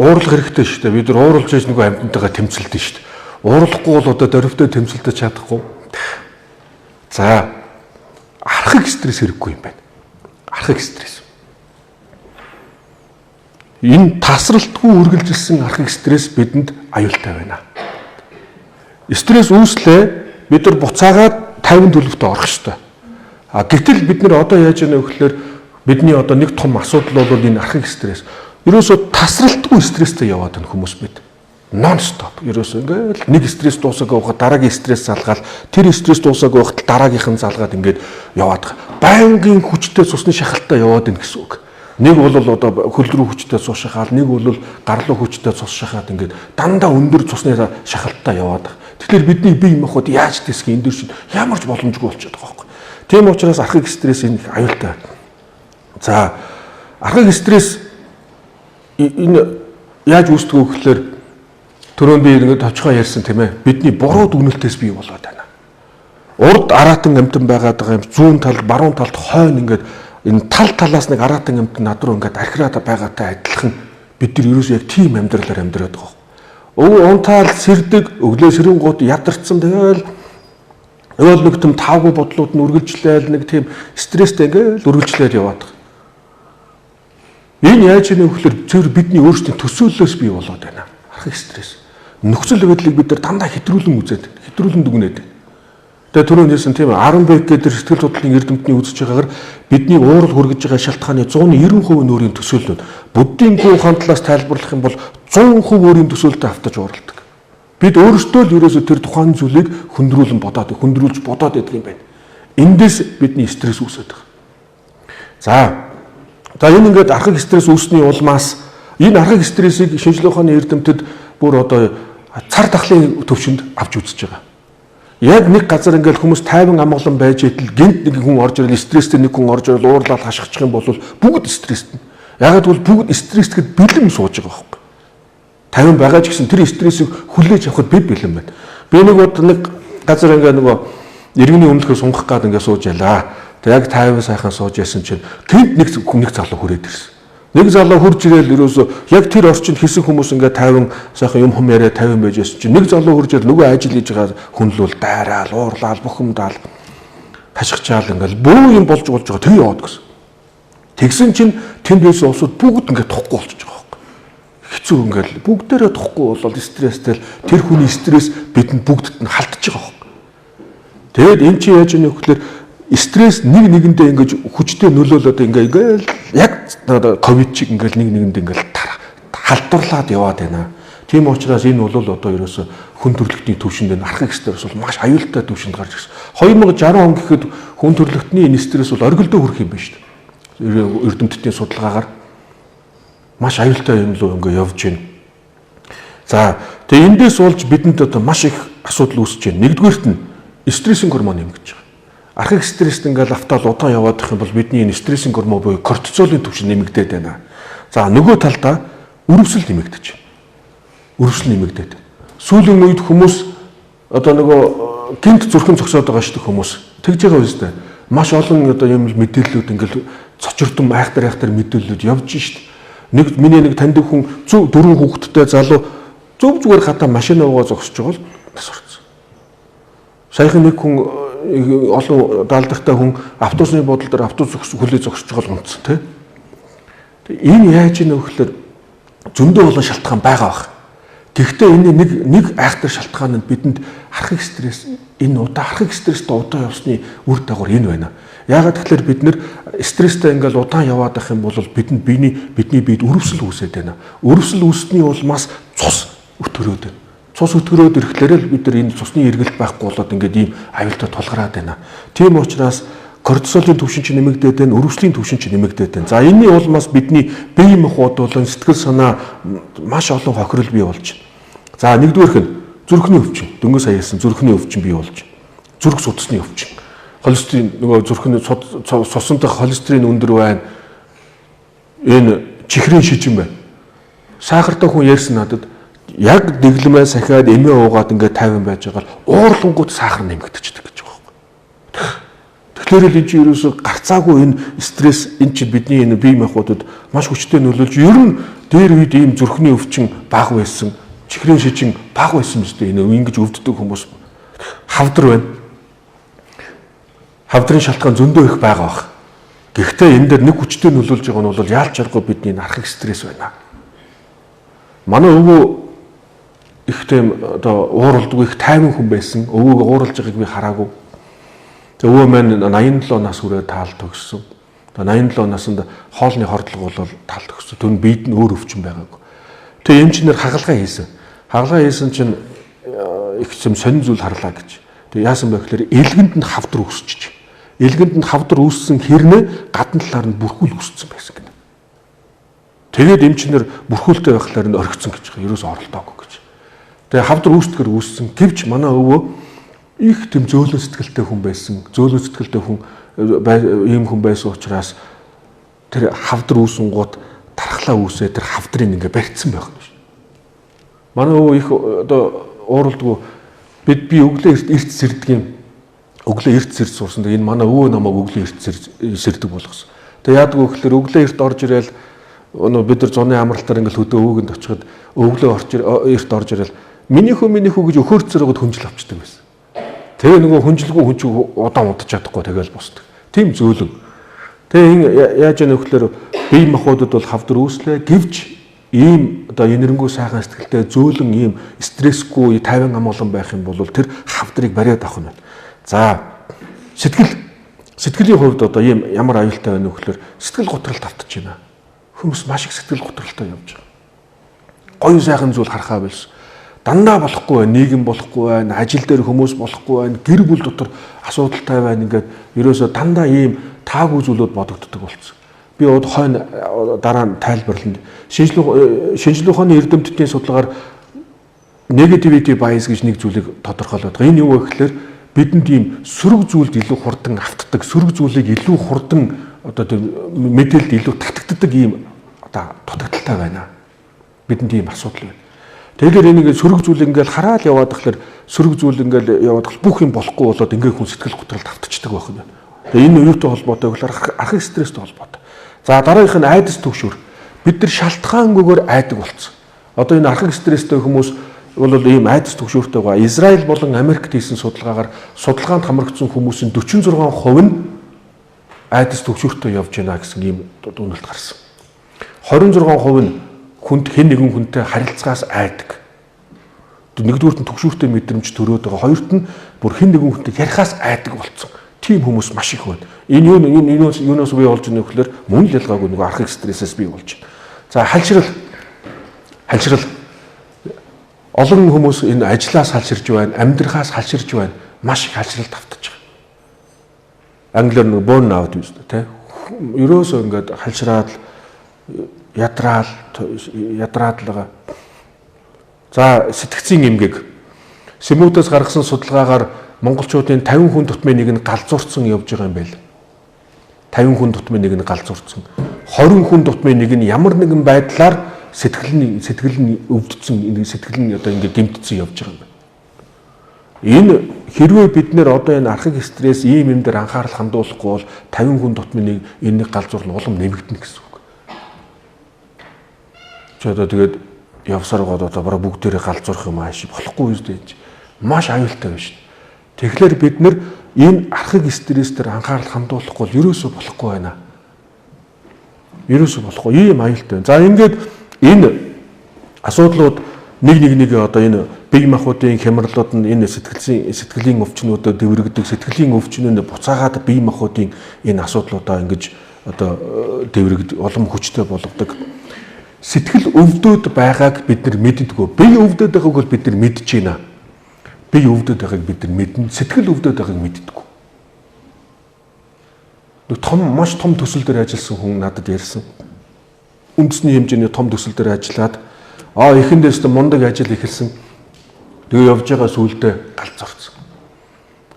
Уурлах хэрэгтэй шүү дээ. Бид нар уурлж яж нөгөө амьтантайгаа тэмцэлдэн шүү дээ. Уурлахгүй бол дөрөвтэй тэмцэлдэж чадахгүй. За. Архаг стресс хэрэггүй юм байна. Архаг стресс. Энэ тасралтгүй үргэлжилсэн архаг стресс бидэнд аюултай байна. Стресс үүслээ бид нар буцаагаад 50 төлөвтөд орох ёстой. Гэтэл бид нар одоо яаж яана вэ гэхээр бидний нэг том асуудал бол энэ архаг стресс. Ерөөсөө тасралтгүй стресстэй яваад байна хүмүүс бид. Non stop. Ерөөсөө ингээл нэг стресс дуусаагүй байхад дараагийн стресс залгаад тэр стресс дуусаагүй байхад дараагийнх нь залгаад ингээд яваад байгаа. Байнгын хүчтэй цусны шахалтаа яваад байна гэсэн үг. Нэг бол хөл рүү хүчтэй цус шахаад, нэг бол гар руу хүчтэй цус шахаад ингээд дандаа өндөр цусны шахалтаа яваад байгаа. Тэгэхээр бидний бие махбод яаж тэсэх энэ дөр чинь ямар ч боломжгүй болчиход байгаа байхгүй. Тийм учраас архаг стресс энэ аюултай. За архаг стресс энэ яаж үүсдэг вэ гэхээр түрүүн би ингээд товчхон ярьсан тийм ээ. Бидний буруу дүгнэлтээс бий болоод байна. Урд араатан амтан байгаад байгаа юм. Зүүн талд, баруун талд хойно ингээд энэ талаас нэг араатан амтан над руу ингээд архираад байгаатай адилхан бид нар ерөөсөө яг тийм амьдралаар амьдраад байгаа. Өвөө унтаал сэрдэг, өглөө сэрэнгууд ядарсан тэгэл нэг тийм тавгүй бодлууд нь үргэлжлээл нэг тийм стресстэй ингээл үргэлжлээд яваад байгаа. Энэ яаж ийм вөхлөр зөв бидний өөрсдийн төсөөллөөс бий болоод байна. Архив стресс. Нөхцөл байдлыг бид нар дандаа хэтрүүлэн үзээд, хэтрүүлэн дүгнээд. Тэгээ түрүү нэрсэн тийм 10 бэг гэдэг сэтгэл судлалын эрдэмтний үзэж байгаагаар бидний уурал хүргэж байгаа шалтгааны 190% нь өөрийн төсөөлөл. Буддийн гоо хандлаас тайлбарлах юм бол 100% өөрийн төсөөлөлд автаж уурладаг. Бид өөрсдөө л ерөөсөө тэр тухайн зүйлийг хөндрүүлж бодоод байдаг юм байна. Эндээс бидний стресс үүсэж байгаа. За энэ ингээд архив стресс үүсний улмаас энэ архив стрессийг шинжилгээ ухааны эрдэмтэд бүр одоо цар тахлын төвшөнд авч үзэж байгаа. Яг нэг газар ингээл хүмүүс тайван амгалан байж идэл гинт нэг хүн орж ирэл стресстэй нэг хүн орж ирэл уурлаад хашгичих юм бол бүгд стресстэй. Ягаад гэвэл бүгд стресстэд бэлэн сууж байгаа байхгүй. Тайван байгаа ч гэсэн тэр стрессийг хүлээж авахд бид бэлэн байна. Би нэг газар ингээ нөгөө иргэний өмнөхөө сунгах гад ингээ сууж ялаа. Тэг яг тайван сайхан сууж ясан чинь тэнд нэг залуу хүрээд ирсэн. Нэг залуу хурж ирэл ерөөсөө яг тэр орчинд хэсэг хүмүүс ингээ тайван сайхан юм яриа тайван байж ясан чинь нэг залуу хурж ирэл нөгөө ажил хийж байгаа хүнлүүл дайраал, уурлаал, бухимдаал хашгичаал ингээл бөө юм болж байгаа тэг яваад гэсэн. Тэгсэн чинь тэнд байсан улсууд бүгд ингээ тухгүй болчихж байгаа байхгүй. Хэцүү ингээл бүгдээрээ тухгүй болол стресстэй тэр хүний стресс бидэнд бүгдд нь халтж байгаа байхгүй. Тэгэд эн чинь яаж ийм нөхөөр стресс нэгэндээ ингэж хүчтэй нөлөөлөд ингээл яг ковид чиг ингээл нэгэнд ингээл халдварлаад яваад байна. Тийм учраас энэ бол одоо ерөөсө хүн төрөлхтний төвшөнд энэ архив стресс бол маш аюултай төвшөнд гарч ирсэн. 2060 он гэхэд хүн төрөлхтний энэ стресс бол оргилдөө хүрэх юм байна шүү дээ. Эрдэмтдийн судалгаагаар маш аюултай юм руу ингээ явж байна. За тэгээ эндээс болж бидэнд одоо маш их асуудал үүсэж байна. Нэгдүгээрт нь стрессийн гормон нэмэгдэж байгаа. Архив стресст ингээл автал удаан яваад их юм бол бидний энэ стрессийн гормон буюу кортизолын түвшин нэмэгдээд байна. За нөгөө талдаа өрөвсөл нэмэгдэж байна. Өрөвсөл нэмэгдээд. Сүүлийн үед хүмүүс одоо нөгөө гинт зүрхэн зогсоод байгаа шүү дээ хүмүүс. Тэгж байгаа үстэй. Маш олон одоо юм мэдээллүүд ингээл цочирдон айхтар мэдээллүүд явж шүү дээ. Миний нэг таньдаг хүн 4 хүүхэдтэй залуу зөв зүгээр хатаа машин аваа зогсож байгаа л нас орсон. Саяхан нэг хүн олон даалдагтай хүн автобусны бодол дээр автобус хүлээ зогсож байгаа л унтсан тий. Энэ яаж ийм нөхөөр зөндөө болон шалтгаан байгаа бах. Гэхдээ энэ нэг айхтар шалтгаан нь бидэнд архив стресс архив стресстэй удаан явсны үр дагавар энэ байна. Яагаад тэгэхээр бид нэр стресстэй ингээл удаан яваад байх юм бол бидэнд бидний биед өрөвсөл үүсээд байна. Өрөвсөл үүсний улмаас цус өтгөрөөд байна. Цус өтгөрөөд ирэхлээр л бид нар энэ цусны эргэлт байхгүй болоод ингээд ийм аюултай тулгараад байна. Тийм учраас кортизолын түвшин ч нэмэгдээд байна, өрөвслийн түвшин ч нэмэгдээд байна. За энэний улмаас бидний бие махбод болон сэтгэл санаа маш олон хохирол бий болж байна. За нэгдүгээрх нь зүрхний өвчин, дөнгөж саяасан зүрхний өвчин бий болж байна. Зүрх судасны өвчин. Холестерин нөгөө зүрхний цусан дахь холестерин өндөр байна. Энэ чихрийн шижин байна. Сахартай хүн ярьсан надад яг дэглэмээ сахиад эмээ уугаад ингээд 50 байж байгаа л уурлангууд сахар нэмэгдчихдэг гэж байгаа юм. Тэгэхээр л энэ чинь ерөөсө гарцаагүй энэ стресс энэ чинь бидний энэ бие махбодод маш хүчтэй нөлөөлж ер нь дээр үед ийм зүрхний өвчин бага байсан, чихрийн шижин бага байсан мэт энэ ингэж өвддөг хүмүүс хавдар байна. Хавдрын шалтгаан зөндөө их байгаа бах. Гэхдээ энэ дээр нэг хүчтэй нөлөөлж байгаа нь бол яалч аргагүй бидний архив стресс байна. Манай өвөө их тийм одоо ууралдгүй их тайван хүн байсан. Өвөөгөө ууралж байгааг би хараагүй. Тэгээ өвөө маань 87 нас хүрээ таал төгссөн. 87 наснд хоолны хордлого бол таал төгссөн. Тэр нь биед нь өөр өвчин байгаагүй. Тэгээ эмчнэр хагалгаа хийсэн. Хагалгаа хийсэн чинь их юм сонин зүйл харлаа гэж. Тэгээ яасан бэ гэхээр элгэнд нь хавдар үүсчихэж. Элгэнд нь хавдар үүссэн хэрнээ гадна талаар нь бүрхүүл үүссэн байсан гэнэ. Тэгээд эмчнэр бүрхүүлтэй байхлаар нь орхицсон гэж байгаа. Ерөөс оролдоогүй гэж. Тэгээ хавдар үүсдэгээр үүссэн. Гэвч манай өвөө их тийм зөөлөн сэтгэлтэй хүн байсан. Зөөлөн сэтгэлтэй хүн ийм хүн байсан учраас тэр хавдар үүсэн гут тархлаа үүсээ тэр хавдрыг ингээ барьцсан байх юм шиг. Манай өвөө их одоо ууралдгүй би өглөө эрт сэрдэг юм. Өглөө эрт сэрд сурсан. Энэ манай өвөө намайг өглөө эрт сэрдэг болгосон. Тэгээ яадаг вэ гэхээр өглөө эрт орж ирээл бид нар зуны амралтаар ингээл хөдөө өвгөнд очиход өвглөө эрт орж ирэл миний хүү гэж өхөөрцөрөөгд хүнжил авчдаг байсан. Тэгээ нөгөө хүнжилгүй хүн чинь удаан удаж чадахгүй тэгэл босдог. Тийм зөөлөн. Тэгээ яаж яах вэ гэхээр бие махбодод бол хавдар үүслээ гэвч ийм одоо энэрэнгүй сайхан сэтгэлтэй зөөлөн ийм стрессгүй 50 амгалан байх юм бол тэр хавдрыг бариад авах нь байна. За сэтгэлийн хувьд одоо ийм ямар аюултай байна вэ гэхээр сэтгэл готролд автаж байна. Хүмүүс маш их сэтгэл готролтой явж байгаа. Гоё сайхан зүйл харахаа биш. Дандаа болохгүй байна, нийгэм болохгүй байна, ажил дээр хүмүүс болохгүй байна, гэр бүл дотор асуудалтай байна ингээд ерөөсө дандаа ийм таагүй зүйлүүд бодогддог болсон. Би хойно дараа нь тайлбарлана. Шинжлэх ухааны эрдэмтдийн судалгаар negativity bias гэж нэг зүйлийг тодорхойлоод байгаа. Энэ юу вэ гэхээр бидэнд ийм сөрөг зүйлд илүү хурдан автдаг, сөрөг зүйлийг илүү хурдан одоо тэр мэдээлэлд илүү татагддаг ийм одоо дутагдaltaй байна. Бидэнд ийм асуудал байна. Тэгэхээр энийг сөрөг зүйл ингээл хараад яваад тахлаар сөрөг зүйл ингээл яваад тахлаар бүх юм болохгүй болоод ингээ хүн сэтгэл готролд автчихдаг байх юм байна. Тэгээ энэ юутай холбоотой гэхээр архив стресстэй холбоотой. За дараагийнх нь айдас түгшүүр. Бид нар шалтгаангүйгээр айдаг болсон. Одоо энэ архив стресстэй хүмүүс бол ийм айдас түгшүүртэй байгаа. Израиль болон Америкт хийсэн судалгаагаар судалгаанд хамрагдсан хүмүүсийн 46% нь айдас түгшүүртэй явж байна гэсэн ийм дүгнэлт гарсан. 26% нь хүнд хэн нэгэн хүнтэй харилцагаас айдаг. Нэгдүгürt нь түгшүүртэй мэдрэмж төрөөд байгаа. Хоёрт нь бүр хэн нэгэн хүнтэй ярихаас айдаг болсон. Тийм хүмүүс маш их байна. Энэ юунаас бий болж байгаа нөхлөөр мөн л ялгаагүй нэг архив стрессээс бий болж байна. За хальшрал олон хүмүүс энэ ажлаас халширж байна, амьдрахаас халширж байна. Маш их халшралд автаж байгаа. Англиар нэг burn out гэж тэ. Ерөөсөө ингээд халшраад ядраад л байгаа. За сэтгцийн эмгэг Сэмүүдээс гаргасан судалгаагаар монголчуудын 50 хүн тутмын нэг нь галзуурцсан явж байгаа юм байл. 50 хүн тутмын нэг нь галзуурцсан. 20 хүн тутмын нэг нь ямар нэгэн байдлаар сэтгэл нь өвдсөн, сэтгэл нь одоо ингэ гэмтсэн явж байгаа юм байна. Энэ хэрвээ бид нэр одоо энэ архив стресс ийм юм дээр анхаарал хандуулахгүй бол 50 хүн тутмын нэг энэ галзуур нь улам нэмэгдэнэ гэсэн үг. Чи одоо тэгээд явсаар гоод одоо бараг бүгдээрээ галзуурах юм ааш болохгүй юм дээ. Маш аюултай байна шүү. Тэгэхээр бид нэр энэ архив стресс дээр анхаарал хандуулахгүй бол ерөөсөө болохгүй байна. Ерөөсөө болохгүй ийм аюултай байна. За ингээд энэ асуудлууд нэг одоо энэ бие махбодын хямралууд нь энэ сэтгэлийн өвчнүүдэд дэврэгдэг, сэтгэлийн өвчнөнд буцаагаад бие махбодын энэ асуудлуудаа ингэж одоо дэврэгд улам хүчтэй болгодог. Сэтгэл өвдөд байгааг бид нар мэддэггүй. Бие өвдөд байгааг бол бид нар мэдж байна. Бие өвдөд байгааг бид нар мэднэ. Сэтгэл өвдөд байгааг мэддэггүй. Маш том төсөл дээр ажилласан хүн надад ярьсан. Үндэсний хэмжээний том төсөл дээр ажиллаад эхэндээс мундаг ажил эхэлсэн. Тэгээ явж байгаа сүулдэ галзуурсан.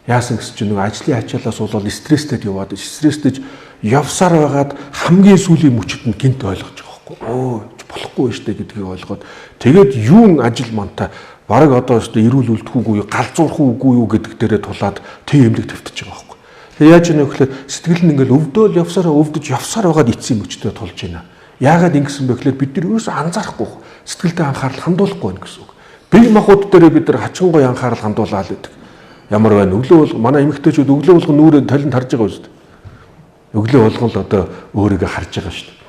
Яасан гэсэн чинь нөгөө ажлын ачаалаас болоод стресстэд яваад стресстэд явсаар байгаад хамгийн сүүлийн мөчөд нь гинт ойлгож байгаа. Болохгүй шүү дээ гэдгийг ойлгоод тэгээд юун ажил мантай бараг одоо шүү дээ эрүүл үлдэхүүгүй галзуурах үгүй юу гэдэг дээрээ тулаад тийм эмнэлэг тавьчих байгаа байхгүй. Тэгээд яаж яах вэ гэхээр сэтгэл нь ингээл өвдөөл өвдөж явсаар байгаад эцсийн мөчтөд тулж байна. Яагаад ингэсэн бэ гэхээр бид нар ерөөсөө анзаарахгүй сэтгэлдээ анхаарал хандуулахгүй байна гэсэн үг. Бие махбод дээр бид нар хачингуй анхаарал хандуулаад байдаг. Ямар байна өглөө бол манай эмэгтэйчүүд өглөө болгон нүрээ талент харж байгаа шүү дээ. Өглөө болгон л одоо өөрийгөө харж байгаа шүү дээ.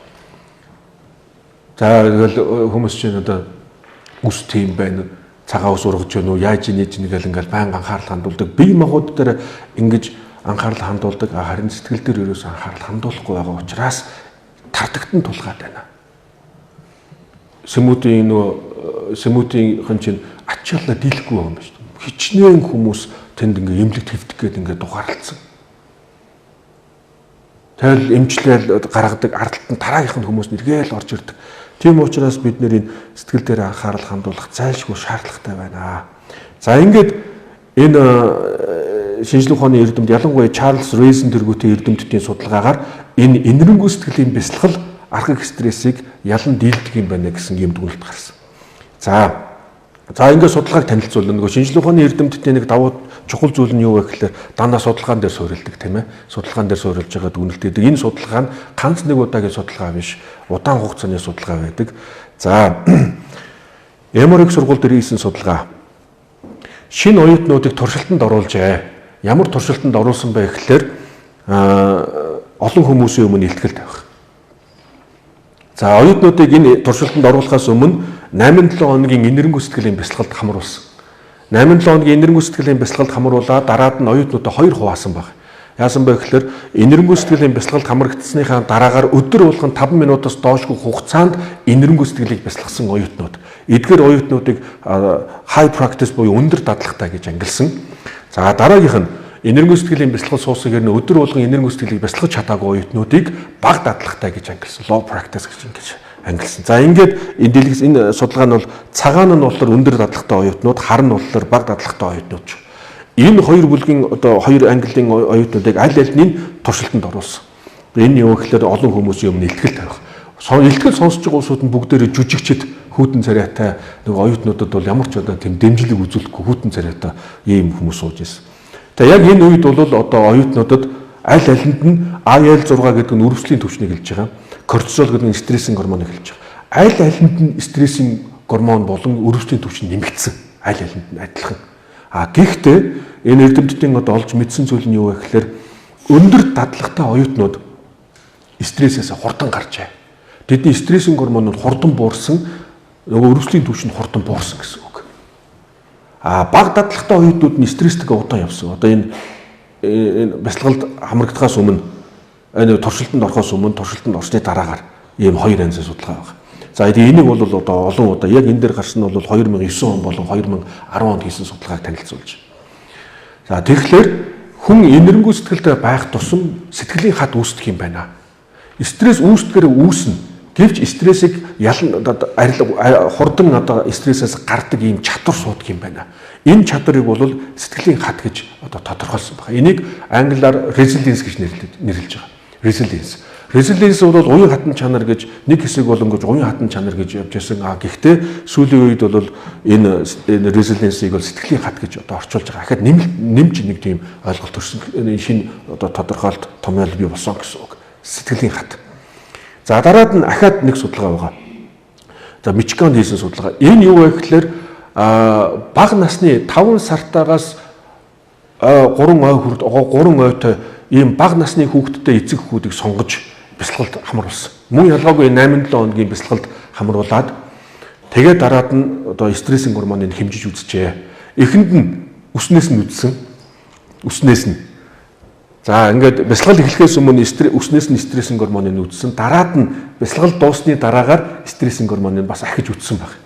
За тэгэл хүмүүс чинь одоо үс тийм байна. Цагаан ус ургаж байна уу? Яаж нээж нэгэл ингээл баян анхаарал хандуулдаг. Бие махбод дээр ингэж анхаарал хандуулдаг. Харин сэтгэл дээр ерөөсөө анхаарал хандуулахгүй байгаа учраас тардагтан тулгаад байна. Сэмүүдийн хэн чинь ачааллаа дийлэхгүй байгаа юм шүү дээ. Хичнээн хүмүүс тэнд ингээ эмнэлэгт хэвдэх гээд ингээ дугаарлцсан. Тэгэл эмчлэл гаргадаг ардталт нь дараагийнх нь хүмүүс нэргээл орж ирдэг. Тийм учраас бид нэр энэ сэтгэл дээр анхаарал хандуулах зайлшгүй шаардлагатай байна. За ингээд энэ шинжлэх ухааны эрдэмт ялангуяа Чарлз Рейзен тэргүүтийн эрдэмтдийн судалгаагаар энэ энэрэнгүй сэтгэлийн бясалгал архив стрессийг ялан дийлдэг юм байна гэсэн юм дүгнэлт гарсан. За За ингээд судалгааг танилцуулна. Нөгөө шинжилгээ ухааны эрдэмтдийн нэг давуу чухал зүйл нь юу вэ гэхээр дандаа судалгаан дээр суурилдаг тийм ээ. Судалгаан дээр суурилж байгаа дүгнэлтээд энэ судалгаа нь ганц нэг удаагийн судалгаа биш, удаан хугацааны судалгаа байдаг. За Emory сургууль дээр хийсэн судалгаа. Шинэ оюутнуудыг туршилтанд оруулжээ. Ямар туршилтанд оруулсан бэ гэхээр олон хүмүүсийн өмнө илтгэл тавих. За оюутнуудыг энэ туршилтанд оруулахаас өмнө 8-7 хоногийн энэрэнгүй сэтгэлийн бясалгалд хамруулсан. 8-7 хоногийн энэрэнгүй сэтгэлийн бясалгалд хамруулаад дараад нь оюутнуудаа 2 хуваасан баг. Яасан бэ гэхээр энэрэнгүй сэтгэлийн бясалгалд хамрагдсныхаа дараагаар өдөр болгон 5 минутаас доошгүй хугацаанд энэрэнгүй сэтгэлийг бясалгасан оюутнууд. Эдгээр оюутнуудыг high practice буюу өндөр дадлагтай гэж ангилсан. За дараагийнх нь энэрэнгүй сэтгэлийн бясалгал суусгаар нь өдөр болгон энэрэнгүй сэтгэлийг бясалгаж чадаагүй оюутнуудыг бага дадлагтай гэж ангилсан. Low practice гэж ангилсан. За ингээд энэ судалгаа нь бол цагаан нь болохоор өндөр дадлагтай оюутнууд, хар нь болохоор бага дадлагтай оюутнууд. Энэ хоёр бүлгийн одоо хоёр ангиллын оюутнуудыг аль альнийг туршилтанд оруулсан. Энэ юу гэхээр олон хүмүүсийн өмнө илтгэл тавих. Илтгэл сонсож байгаа улсууд нь бүгдээрээ жүжигчд хүүтэн царайтай нэг оюутнуудад бол ямар ч одоо тийм дэмжлэг үзүүлэхгүй хүүтэн царайтай ийм хүмүүс сууж ирсэн. Тэгээ яг энэ үед бол одоо оюутнуудад аль алинд нь IL-6 гэдэг нь өрөвслийн түвшнийг хэлж байгаа. Кортизол гэдэг нь стрессинг гормоныг хэлж байгаа. Аль алинд нь стрессинг гормон болон өрөвслийн түвшин нэмэгдсэн. Аль алинд нь адилхан. Гэхдээ энэ эрдэмтдийн одоо олж мэдсэн зүйл нь юу вэ гэхээр өндөр дадлагтай оюутнууд стрессээс хурдан гарчээ. Тэдний стрессинг гормон нь хурдан буурсан, нөгөө өрөвслийн түвшин хурдан буурсан гэсэн үг. Бага дадлагтай оюутнууд нь стресстэйгээ удаан явсан. Одоо энэ бясалгалд хамрагдахаас өмнө энэ туршилтанд орохоос өмнө туршилтанд орсны дараагаар ийм хоёр янзын судалгаа байна. За энийг бол одоо олон удаа яг энэ дээр гарсан нь бол 2009 он болон 2010 онд хийсэн судалгааг танилцуулж. За тэгэхээр хүн энэрэнгүй сэтгэлтэй байх тусам сэтгэлийн хат үүсдэг юм байна. Стресс үүсдгээрээ үүснэ. Гэвч стрессийг хурдан одоо стрессээс гардаг ийм чадвар суудаг юм байна. Энэ чадварыг бол сэтгэлийн хат гэж одоо тодорхойлсон байна. Энийг англиар resilience гэж нэрлэж байгаа. Resilience бол уян хатан чанар гэж нэг хэсэг бол ингэж уян хатан чанар гэж явж байсан. Гэхдээ сүүлийн үед бол энэ resilience-ийг бол сэтгэлийн хат гэж одоо орчуулж байгаа. Ахад нэмж нэг тийм ойлголт төрсөн. Энэ шинэ одоо тодорхойлт томьёол бий болсон гэсэн үг. Сэтгэлийн хат. За дараад нь ахаад нэг судалгаа байгаа. За Мичиганд хийсэн судалгаа. Энэ юу вэ гэхээр бага насны 5 сартаагаас 3 ойтой ийм бага насны хүүхдтэй эцэг хүүхдийг сонгож бясалгалд хамруулсан. Мөн ялгаагүй 8-7 хоногийн бясалгалд хамруулад тэгээд дараад нь одоо стрессинг гормоныг хэмжиж үзчихээ. Эхэнд нь үснээс нь үзсэн. Үснээс нь. За ингээд бясалгал эхлэхээс өмнө үснээс нь стрессинг гормоныг үзсэн. Дараад нь бясалгал дуусны дараагаар стрессинг гормоныг бас ахиж үзсэн баг.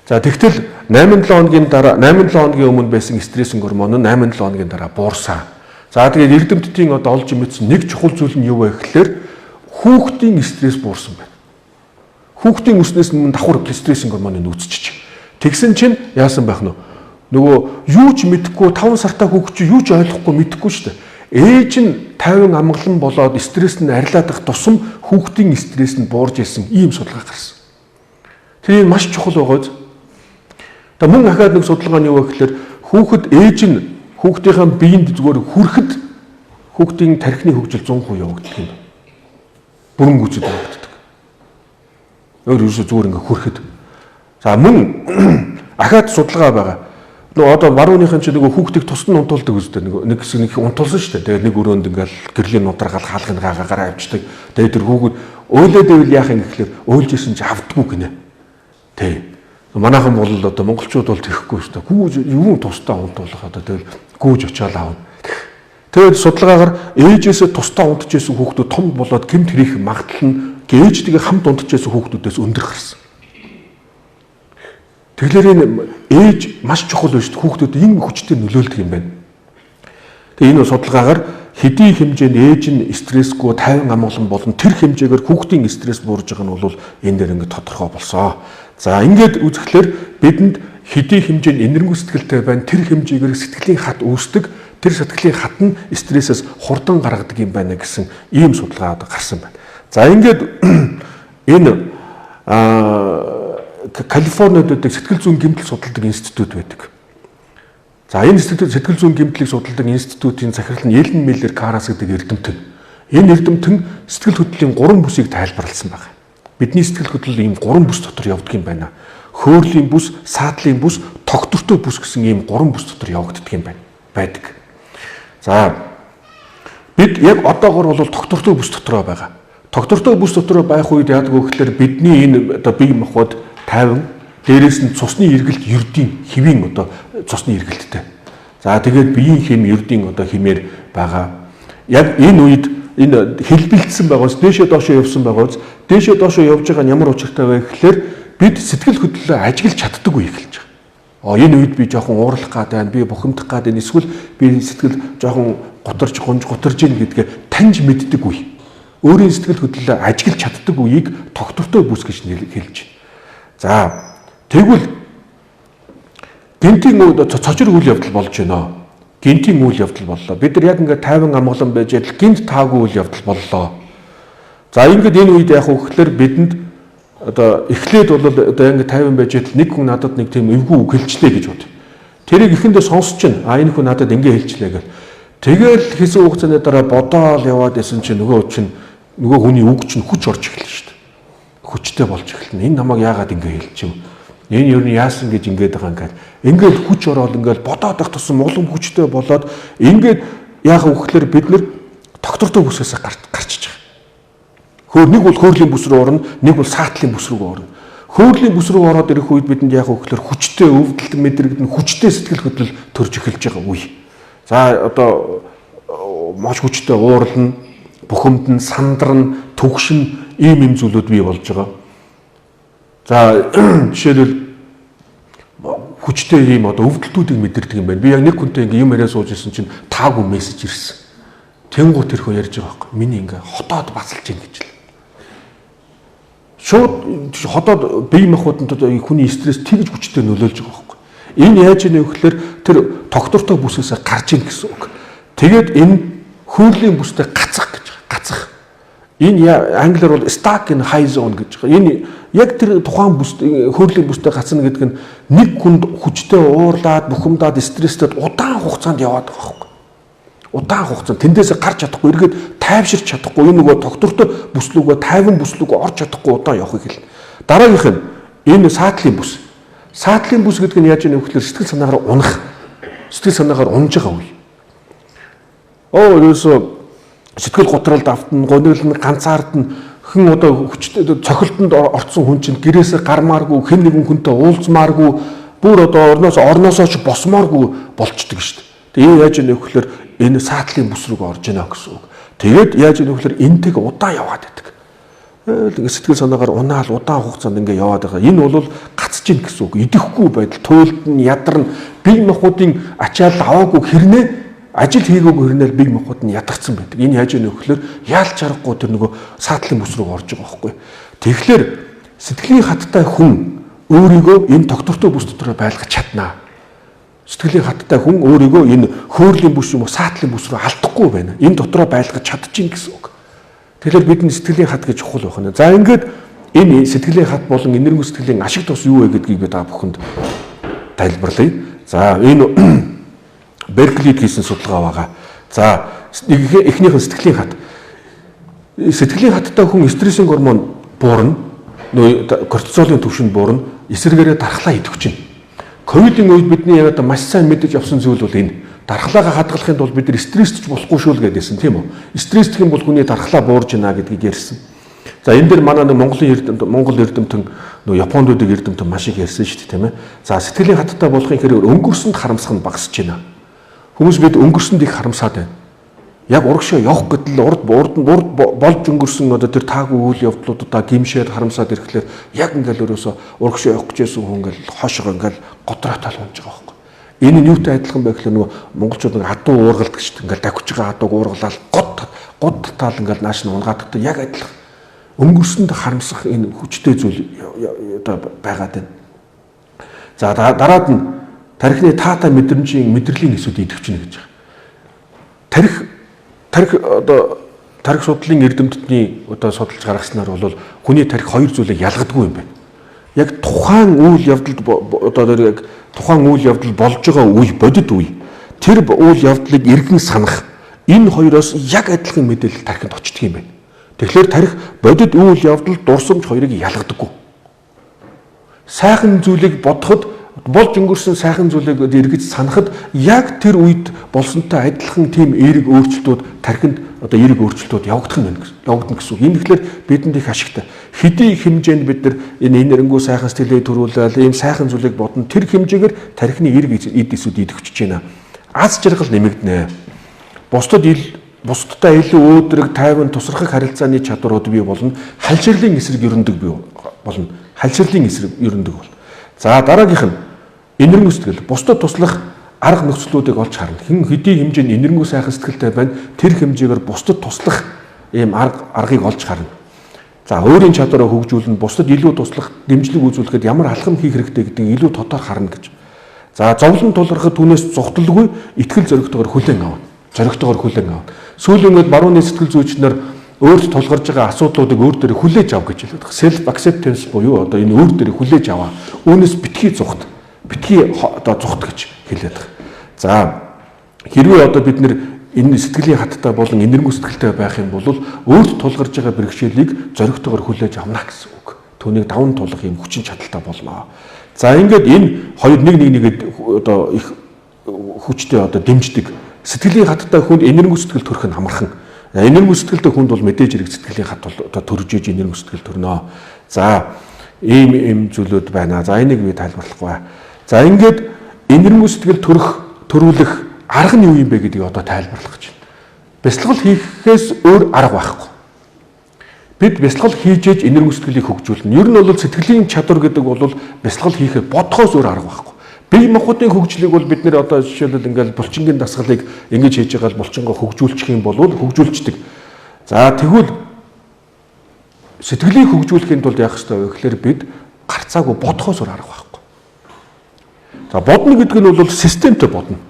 За тэгтэл 8-7 хоногийн дараа 8-7 хоногийн өмнө байсан стрессинг гормон нь 8-7 хоногийн дараа буурсан. За тэгээд эрдэмтдийн одоо олж мэдсэн нэг чухал зүйл нь юу вэ гэхээр хүүхдийн стресс буурсан байна. Хүүхдийн үснээс нь давхар стрессинг гормоныг үүсчихэж. Тэгсэн чинь яасан байх нь нөгөө юу ч мэдэхгүй 5 сартай хүүхд чи юу ч ойлгохгүй мэдэхгүй шүү дээ. Ээж нь 50 амгалан болоод стресс нь арилаад их тусам хүүхдийн стресс нь буурж ирсэн ийм судалгаа гарсан. Тэр маш чухал байгаа. Та мөн ахаад нэг судалгаа нь юу вэ гэхээр хүүхэд ээж нь хүүхдийнхээ биеинд зүгээр хүрэхэд хүүхдийн тархины хөгжил 100% явагддаг юм. Бүрэн гүйцэд явагддаг. Ерөөсөө зүгээр ингээ хүрэхэд. За мөн ахаад судалгаа байгаа. Нөгөө одоо барууныхан чи нөгөө хүүхдийг тусад нь унтуулдаг үстэй нэг хэсэг нэг унтуулсан шүү дээ. Тэгээд нэг өрөөнд ингээл гэрлийн нударгаал хаалгын гаагаараа авчдаг. Тэгээд тэр хүүхэд өөлөөд ивэл яах юм гэхэлэр өөлж исэн чи авдаггүй гинэ. Тэ. Манайхан бол одоо монголчууд бол тэхгүй шүү дээ. Гүүж юу тусдаа унтуулах одоо тэгэл гүүж очиад аавна. Тэгээд судалгаагаар ээжээсээ тусдаа унтчихсэн хүүхдүүд том болоод гэмт хэрэг магадлал нь ээжтэйгээ хамт унтчихсэн хүүхдүүдээс өндөр гарсан. Тэгэхээр энэ ээж маш чухал байна шүү дээ. Хүүхдүүд ийм хүчтэй нөлөөлдөг юм байна. Тэгээ энэ судалгаагаар хэдийн хэмжээнд ээж нь стрессгүй 50 амгалан болон тэр хэмжээгээр хүүхдийн стресс буурж байгаа нь бол энэ дээр ингээд тодорхой болсон. За ингээд үзэхлээр бидэнд хэдийн хэмжээнд энэрэнгүй сэтгэлтэй байна. Тэр хэмжээгээр сэтгэлийн хат үүсдэг. Тэр сэтгэлийн хат нь стрессээс хурдан гаргадаг юм байна гэсэн ийм судалгаа гарсан байна. За ингээд энэ Калифорнид байдаг сэтгэл зүйн гэмтэл судалдаг институт байдаг. За энэ сэтгэл зүйн гэмтлийг судалдаг институтын захирал нь Эллен Миллер Карас гэдэг эрдэмтэн. Энэ эрдэмтэн сэтгэл хөдлөлийн 3 бүсийг тайлбарласан байна. Бидний сэтгэл хөдлөл ийм 3 бүс дотор явдаг юм байна. Хөөрлийн бүс, саадлын бүс, тогтвортой бүс гэсэн ийм 3 бүс дотор явагддаг юм байдаг. За бид яг одоогор бол тогтвортой бүс дотроо байгаа. Тогтвортой бүс дотроо байх үед яадаг вэ гэхээр бидний энэ одоо бие махбод тайван, дээрээс нь цусны эргэлт ердийн хэвийн одоо цусны эргэлттэй. За тэгээд биеийн хэм ердийн одоо хэмээр байгаа. Яг энэ үед энэ хэлбэлцсэн байгаас дээшээ доошоо явсан байгаас дээшээ доошоо явж байгаа нь ямар учиртай вэ гэхээр бид сэтгэл хөдлөлөө ажиглаж чаддаггүй эхэлж байгаа. Энэ үед би жоохон уурлах гад байна, би бухимдах гад байна, эсвэл би сэтгэл жоохон гутарж ийн гэдгээ таньж мэддэггүй. Өөрийн сэтгэл хөдлөлөө ажиглаж чаддаг үеийг тогтвортой бүс гэж хэлж байна. За тэгвэл гинтийн цочор үйл явдал болж байна. Гинтийн үйл явдал боллоо. Бид нар яг ингээд тайван амгалан байж адил гинт таагүй үйл явдал боллоо. За ингээд энэ үед яг хөөхлөр бидэнд одоо эхлээд бол одоо ингээд тайван байж адил нэг хүн надад нэг тийм эвгүй үг хэлчлээ гэж бод. Тэрийг эхэндээ сонсч чинь энэ хүн надад ингэ хэлчлээ гэл. Тэгэл хэсэг хугацааны дараа бодоол яваад исэн чинь нөгөө хүний үг чинь хүч орж эхэлнэ шүү дээ. Хүчтэй болж эхэлнэ. Энэ намайг яагаад ингэ хэлчих вэ? Энэ юу нь яасан гэж ингэж байгаа юм. Ингээд хүч ороод ингээд бодоод байх тусам улам хүчтэй болоод ингээд яах вэ гэхээр бид нэр тогтвортой бүсээс гарчиж байгаа. Нэг бол хөөрлийн бүс рүү орно, нэг бол саатлын бүс рүү орно. Хөөрлийн бүс рүү ороод ирэх үед бидэнд яах вэ гэхээр хүчтэй өвдөлт мэдрэгдэн хүчтэй сэтгэл хөдлөл төрж эхэлж байгаа үе. За одоо маш хүчтэй уурална, бухимдна, сандрна, түгшин ийм зүйлүүд бий болж байгаа. За жишээлбэл хүчтэй ийм одоо өвдөлтүүдийг мэдэрдэг юм байна. Би яг нэг хүнтэй ингээ юм яриа сууж исэн чинь таагүй мессеж ирсэн. Тэнгуут тэрхүү ярьж байгаа байхгүй. Миний ингээ хотоод бацалж ийн гэж л. Шууд хотоод бие махбодод хүний стресс тэгж хүчтэй нөлөөлж байгаа байхгүй. Энэ яаж ийнэ гэхээр тэр тогтвортой бүсээс гарч ийн гэсэн үг. Тэгээд энэ хөөрлийн бүстэй гацах гэж байгаа. Гацах. Энэ англиар бол stuck in high zone гэж байгаа. Энэ яг тэр тухайн бүс хөөрлийн бүстэй гацна гэдэг нь нэг хүнд хүчтэй уурлаад, бухимдаад, стресстэд удаан хугацаанд яваад байгаа байхгүй. Удаан хугацаанд тэндээсээ гарч чадахгүй, эргээд тайвширч чадахгүй, энэ нөгөө тогтвортой бүслүүгөө, тайван бүслүүгөө орж чадахгүй удаан явахыг хэл. Дараагийнх нь энэ саатлын бүс. Саатлын бүс гэдэг нь яаж ийм вөхлөр сэтгэл санаагаар унах, сэтгэл санаагаар унж байгаа үе. Ерөөсөө сэтгэл готролд автна, гонёлн ганцаардна, хэн одоо хүчтэй цохилтонд орцсон хүн чинь гэрээсээ гармааргүй, хэн нэгэн хүнтэй уулзмааргүй, бүр одоо орноосоо ч босмооргүй болчдөг шүү дээ. Тэгээ яаж ийм вөхлөр энэ саатлын бүс рүү орж ийнэ гэсэн үг. Тэгээд яаж ийм вөхлөр энтэйг удаан яваад байдаг. Сэтгэл санаагаар унаал удаан хугацаанд ингээ яваад байгаа. Энэ бол гацж ийн гэсэн үг. Идэхгүй байдал, туйлдна, ядарна, бие махбодын ачаал аваагүй хэрнээ ажил хийгээгүй хэрнээр бие махбод нь ядарсан байдаг. Энэ яаж ийм вөхлөр яалч аргагүй тэр нөгөө саатлын бүс рүү орж байгаа байхгүй. Тэгэхээр сэтгэлийн хаттай хүн өөрийгөө энэ тогтвортой бүс дотор байлгах чаднаа. Сэтгэлийн хаттай хүн өөрийгөө энэ хөөрлийн бүс юм уу саатлын бүс рүү алдахгүй байна. Энэ дотроо байлгаж чадчих гэсэн үг. Тэгэхээр бидний сэтгэлийн хат гэж чухал байх нь. За ингээд энэ сэтгэлийн хат болон энерги сэтгэлийн ашиг тус юу вэ гэдгийг би та бүхэнд тайлбарлая. За энэ Берклид хийсэн судалгаа байгаа. За эхнийх нь сэтгэлийн хат. Сэтгэлийн хаттай хүн стрессийн гормон буурна, кортизолын түвшинд буурна, эсрэгээрээ дархлаа идэвч чинь. Ковидын үед бидний яг одоо маш сайн мэдэж авсан зүйл бол энэ. Дархлаагаа хадгалахын тулд бид нар стрессч болохгүй шүү л гэдээсэн тийм үү? Стресстэх юм бол хүний дархлаа буурж байна гэдгийг ярьсан. За энэ дээр манай Монгол эрдэмтэн Японд үүдэг эрдэмтэн маш их ярьсан шүү дээ тийм ээ. За сэтгэлийн хаттай болохын хэрэг өнгөрсөнд харамсах нь багасж байна. Хүмүүс бид өнгөрсөнд их харамсаад байна. Яг урагшаа явах гэтэл урд болж өнгөрсөн одоо тэр таагүй үйл явдлуудаа гимшээд харамсаад ирэхлээр яг ингээл өрөөсө урагшаа явах гэжсэн хүн ингээл хоошоо ингээл годротол унж байгаа байхгүй. Энэ нь юутай адилхан байх вэ? Нөгөө монголчууд нэг адуу уургалдаг шүү дээ. Ингээл давхиж байгаа адууг уургалаад год татаал ингээл нааш нь унгаадаг яг адилхан. Өнгөрсөнд харамсах энэ хүчтэй зүйл одоо байгаад байна. За дараад нь тархины таата мэдрэмжийн мэдрэлийн эсүүд идэвчнэ гэж байгаа. Тархи судлалын эрдэмтдийн одоо судалж гаргаснаар бол хүний тархи хоёр зүйлийг ялгадаггүй юм байна. яг тухайн үйл явдалд одоо яг тухайн үйл явдал болж байгаа үе бодит үе тэр үйл явдлыг эргэн санах энэ хоёроос яг адилхан мэдээлэл тархинд очдөг юм байна. Тэгэхээр тарих бодит үйл явдал дурсамж хоёрыг ялгадаггүй. Сайхан зүйлийг бодоход болж өнгөрсөн сайхан зүйлийг эргэж санахад яг тэр үед болсонтой адилхан тийм эерэг өөрчлөлтүүд тархинд одоо эерэг өөрчлөлтүүд явагдана гэсэн үг. Энэ тэгэхээр бидэнд их ашигтай. Хэдий хэмжээнд бид нар энэ энерги сайхан сэтгэлээ төрүүлээд ийм сайхан зүйлийг бодно тэр хэмжээгээр тархины эерэг эд эсүүд идэвчж байна. Аз жаргал нэмэгдэнэ. Бусдтай илүү өөдрөг тайван тусрахыг харилцааны чадварууд бий болно. Халширлын эсрэг ерөндөг бий болно. Халширлын эсрэг ерөндөг бол. За дараагийнх нь энерги сэтгэл бусдад туслах арга нөхцлүүдийг олж харна. Хэн хэдий хэмжээнд энерги сайхан сэтгэлтэй байна тэр хэмжээгээр бусдад туслах ийм аргыг олж харна. За өөрийн чадвараа хөгжүүлнэ, бусдад илүү туслах, дэмжлэг үзүүлэхэд ямар алхам хийх хэрэгтэй гэдгийг илүү тодор харна гэж. За зовлон тулгархад түүнээс зугталгүй итгэл зоригтойгоор хүлээн авна. Сүүлийн үед барууны сэтгэл зүйчнэр өөрт тулгарж байгаа асуудлуудыг өөр дээрээ хүлээж ав гэж хэлдэг. Self acceptance буюу одоо энэ өөр дээрээ хүлээж аваа. Үүнээс битгий зугт одоо зугт гэж хэлээд байгаа. За хэрвээ одоо бид нэр энэ сэтгэлийн хаттай болон энерги сэтгэлтэй байх юм бол өөрт тулгарж байгаа бэрхшээлийг зоригтойгоор хүлээж авна гэсэн үг. Түүнийг даван тулах юм хүчин чадалтай болно. За ингээд энэ хоёр нэгээд одоо их хүчтэй одоо дэмждэг сэтгэлийн хаттай хүнд энерги сэтгэл төрөх нь амархан. Энерги сэтгэлтэй хүнд бол мэдээж хэрэг сэтгэлийн хат одоо төрж иж энерги сэтгэл төрнө. За ийм зүйлүүд байна. За энийг би тайлбарлахгүй. За ингээд энерги сэтгэл төрүүлэх арга нь юу юм бэ гэдгийг одоо тайлбарлах гэж байна. Бясалгал хийхээс өөр арга байхгүй. Бид бясалгал хийж ээж энерги сэтгэлийг хөгжүүлнэ. Ер нь бол сэтгэлийн чадвар гэдэг бол бясалгал хийхэд бодхоос өөр арга байхгүй. Бие махбодын хөгжлийг бол бид нэр одоо жишээлбэл ингээл булчингийн дасгалыг ингэж хийж байгаа бол булчингоо хөгжүүлчих юм бол хөгжүүлцдэг. За тэгвэл сэтгэлийг хөгжүүлэхийн тулд яах ёстой вэ гэхээр бид гарцаагүй бодхоос өөр арга байхгүй. За бодно гэдэг нь бол системтэй бодно.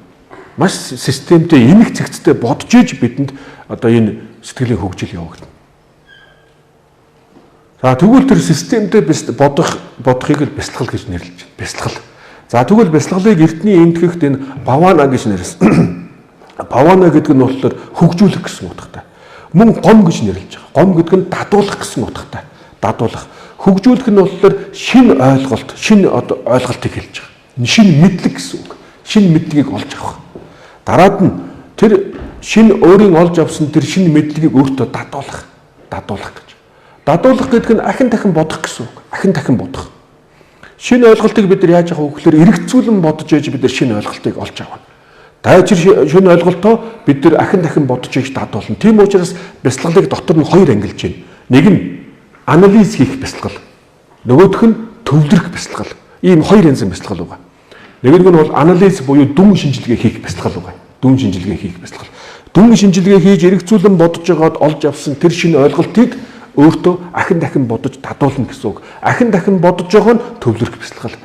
Маш системтэй эмх цэгцтэй бодж иж бидэнд одоо энэ сэтгэлийн хөгжил явагдана. За тэгвэл тэр системтэй бодохыг л бясалгал гэж нэрлэж байна. Бясалгал. За тэгвэл бясалгалыг эртний эмтгэхт энэ бавана гэж нэрлэсэн. Бавана гэдэг нь болохоор хөгжүүлэх гэсэн утгатай. Мөн гом гэж нэрлэж байгаа. Гом гэдэг нь дадуулах гэсэн утгатай. Дадуулах. Хөгжүүлэх нь болохоор шинэ ойлголт, шинэ ойлголтыг хэлж байгаа. Энэ шинэ мэдлэг гэсэн үг. Шинэ мэдлэгийг олж авах. Дараад нь тэр шинэ өөрийн олж авсан тэр шинэ мэдлэгийг өөртөө дадуулах гэж. Дадуулах гэдэг нь ахин дахин бодох гэсэн үг. Ахин дахин бодох. Шинэ ойлголтыг бид нар яаж авах вэ гэхээр эргэцүүлэн бодож ээж бид нар шинэ ойлголтыг олж авах. Дайчир шинэ ойлголтоо бид нар ахин дахин бодож ээж дадуулна. Тийм учраас бясалгалыг дотор нь хоёр ангилж байна. Нэг нь анализ хийх бясалгал. Нөгөөх нь төвлөрөх бясалгал. Ийм хоёр янзын бясалгал байгаа. Нэг нь бол анализ буюу дүн шинжилгээ хийх бясалгал байгаа. Дүн шинжилгээ хийх бясалгал. Дүн шинжилгээ хийж эргэцүүлэн бодож байгаад олж авсан тэр шинэ ойлголтыг өөртөө ахин дахин бодож дадуулна гэсэн үг. Ахин дахин бодож байгаа нь төвлөрөх бясалгал.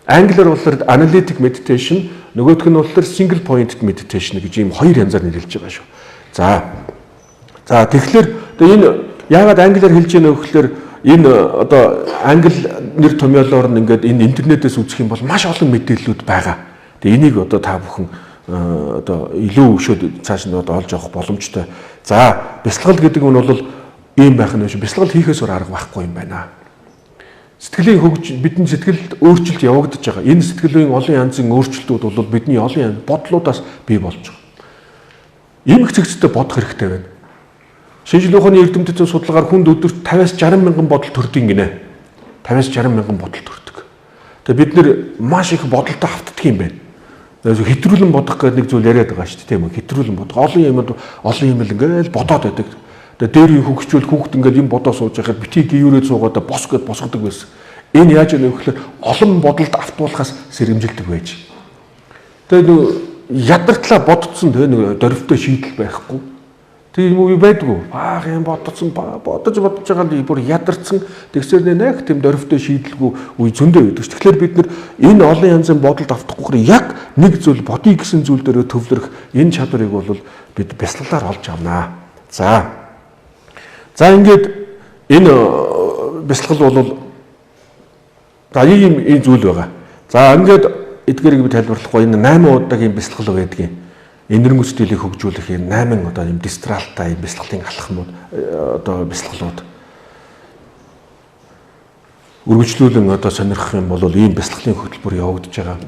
Англиар болохоор analytic meditation, нөгөөх нь болохоор single pointed meditation гэж ийм хоёр янзаар нэрлэж байгаа шүү. За тэгэхээр энэ яагаад англиар хэлж яана вэ гэхээр энэ одоо англи нэр томьёолоор нь ингээд энэ интернетээс үзэх юм бол маш олон мэдээллүүд байгаа. Тэгээ энийг одоо та бүхэн одоо илүү өшөөд цааш нь одоо олж авах боломжтой. За бясалгал гэдэг нь бол ийм байх нь биш. Бясалгал хийхээс өөр арга байхгүй юм байна. Сэтгэлийн бидний сэтгэлд өөрчлөлт явагдаж байгаа. Энэ сэтгэлийн олон янзын өөрчлөлтүүд бол бидний олон янз бодлуудаас бий болж байгаа. Эмх цэгцтэй бодох хэрэгтэй байна. Шинжлэх ухааны эрдэмтдийн судалгаар хүнд өдөрт 50-аас 60 мянган бодол төрдөг гинэ. 50-аас 60 мянган бодол төрдөг. Тэгээ бид нэр маш их бодолтой автдаг юм байна. Хэтрүүлэн бодох гэдэг нэг зүйл яриад байгаа шүү дээ, тийм үү? Хэтрүүлэн бодох. Олон юм ингээл бодоод байдаг. Тэгээ дээр юу хөгжүүл хүүхд ингээд юм бодоо сууж байхад битгий гүйрээд суугаад бос гэд босгодог байсан. Энэ яаж яах вэ гэхээр олон бодолд автуулахаас сэрэмжилдэг байж. Тэгээ ядартлаа бодцсон тэгээ дөрвтэй шийдэл байхгүй. Тэгээ юм уу байдгүй. Баах юм бодож байгаа л бүр ядарсан тэгсээр нэг тийм дөрвтэй шийдэлгүй үе зөндөө байдаг. Тэгэхээр бид нар энэ олон янзын бодолд автахгүйгээр яг нэг зүйл бодъё гэсэн зүйл дээр төвлөрөх энэ чадварыг бол бид бясалгалаар олж авнаа. За ингээд энэ бясалгал бол За ийм зүйл байгаа. За ингээд эдгээрийг би тайлбарлахгүй энэ 8 удаагийн бясалгал байдгийг энэрэн хүчтэйлийг хөгжүүлэх энэ 8 одоо ийм дистралтай ийм бясалгалын алхмууд одоо бясалгалууд үргэлжлүүлэн одоо сонирхох юм бол ийм бясалгалын хөтөлбөр явагдаж байгаа.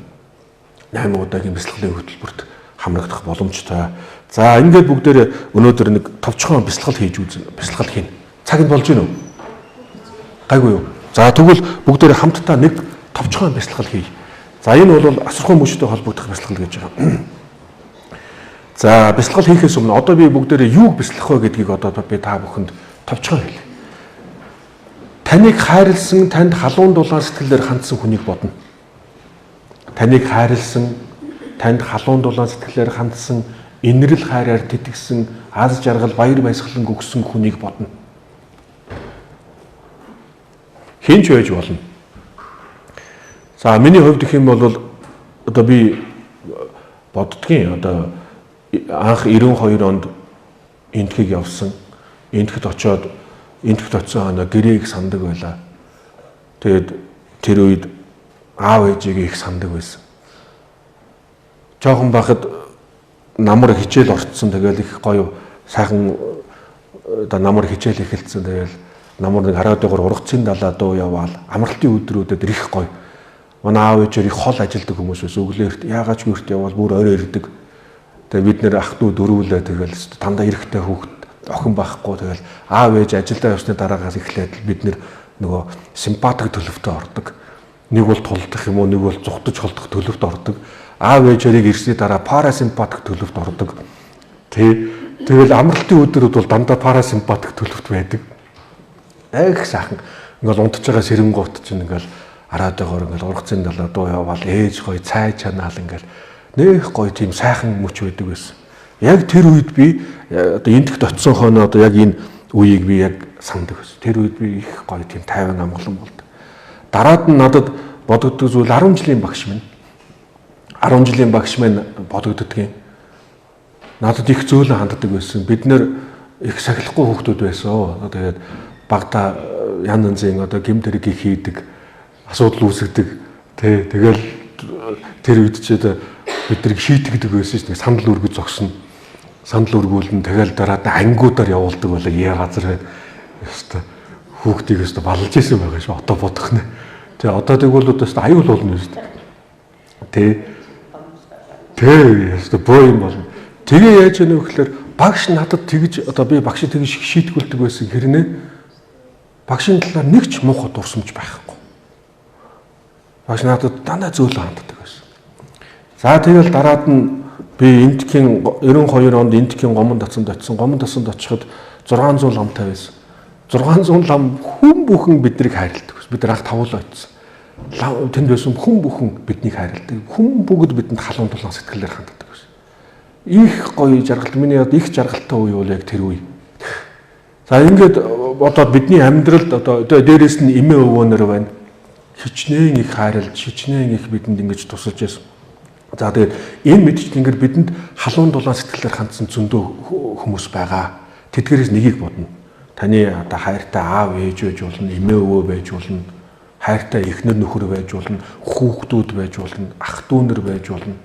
8 удаагийн бясалгалын хөтөлбөрт хамрагдах боломжтой. За ингээд бүгдээр өнөөдөр нэг товчхон бясалгал хийж үзнэ. Бясалгал хийн. Цаг нь болж гинөө. Гайгүй юу? За тэгвэл бүгдээр хамтдаа нэг товчхон бясалгал хий. За энэ бол асархуй мөчтэй холбогдох бясалгал гэж байгаа. За бясалгал хийхээс өмнө одоо би бүгдээрээ юуг бясалгах вэ гэдгийг одоо би та бүхэнд товчхон хэлье. Таныг хайрлсан, танд халуун дулаан сэтгэлээр хандсан хүнийг бодно. Таныг хайрлсан, танд халуун дулаан сэтгэлээр хандсан, инэрл хайраар тэтгсэн, аз жаргал баяр баясгалан өгсөн хүнийг бодно. Хинч байж болно. За миний хувьд гэх юм бол одоо би боддгийн одоо анх 92 онд энтхийг явсан. Энтхэд очиод энтхэд очисон хоноо гэрээг сандаг байлаа. Тэгээд тэр үед аав ээжийг их сандаг байсан. Жохон байхад намар хичээл орцсон. Тэгэл их гоё сайхан одоо намар хичээл эхэлсэн. Тэгэл намар нэг хараад байгуур ургацын далаа дуу яваал амралтын өдрүүдэд их гоё. Манай аав ээжээр их хол ажилдаг хүмүүс байсан. Өглөөрт яагаад ч үрт яваал бүр орой ирдэг. Тэгээ бид нэр ах トゥ дөрвөлээ тэгэл дандаа эрэхтэй хүүхэд охин байхгүй тэгэл аав ээж ажилдаа явсны дараагаас эхлээд бид нэр нөгөө симпатик төлөвтөд ордог. Нэг бол тулдах юм уу, нэг бол зүхтаж холдох төлөвт ордог. Аав ээжэрийг ирсний дараа парасимпатик төлөвт ордог. Тэгэл амралтын өдрүүд бол дандаа парасимпатик төлөвт байдаг. Их сайхан ингээл унтж байгаа сэрэнгуут чинь ингээл араад байгаагаар ингээл ургацын далаа дуу яваал ээж гоё цай чанаал ингээл нэх гоё тийм сайхан мөч байдаг байсан. Яг тэр үед би одоо энтэгт очисон хойно одоо яг энэ үеийг би яг санддаг байсан. Тэр үед би их гоё тийм тайван амгалан болдог. Дараад нь надад бодогддог зүйл 10 жилийн багш минь. 10 жилийн багш минь бодогддгийн. Надад их зөөлөн ханддаг байсан. Бид нэр их сахилахгүй хүүхдүүд байсан. Тэгээд багтаа ян янзын одоо гэмт хэргийг хийдэг, асуудал үүсгдэг. Тэгэл тэр үед ч биднийг шийтгдэг байсан шүү дээ. Сандал өргөж зогсно. Сандал өргүүлэн тэгэл дараад ангиудаар явуулдаг байлаа. Яа газар байна. Ёстой хүүхдийг өстө балж исэн байгаа шүү. Одоо бодох нэ. Тэгээ одоо тэгвэл өстө аюул болно шүү дээ. Ёсто боо юм болно. Тэгээ яаж яана вэ гэхээр багш надад тэгж одоо би багшийг тэгж шийтгүүлдэг байсан хэрнээ багшийн талаар нэг ч муухай дурсамж байхгүй. Багш надад дандаа зөөлөн ханддаг байсан. За тэгэл дараад нь би энтхийн 92 онд энтхийн гомон дацсанд очисон. Гомон дацсанд очиход 600 ламтай байсан. 600 лам хүн бүхэн биднийг хайрладаг. Бид нар анх тавуулаа очисон. Тэнд байсан хүн бүхэн биднийг хайрладаг. Хүн бүгд бидэнд халуун дулаан сэтгэлээр ханддаг байсан. Их гоё жаргалт миний яд их жаргалтай үе бол яг тэр үе. За ингээд одоо бидний амьдралд одоо дээрээс нь эмээ өвөөнөр байна. Хичнээн их хайрлж, хичнээн их бидэнд ингэж тусалж байсан. За тэгээд энэ мэдчил ингээд бидэнд халуун дулаан сэтгэлээр хандсан зөндөө хүмүүс байгаа. Тэдгээрээс нэгийг бодно. Таны одоо хайртай аав ээж байж болно, эмээ өвөө байж болно, хайртай эхнэр нөхөр байж болно, хүүхдүүд байж болно, ах дүүнэр байж болно.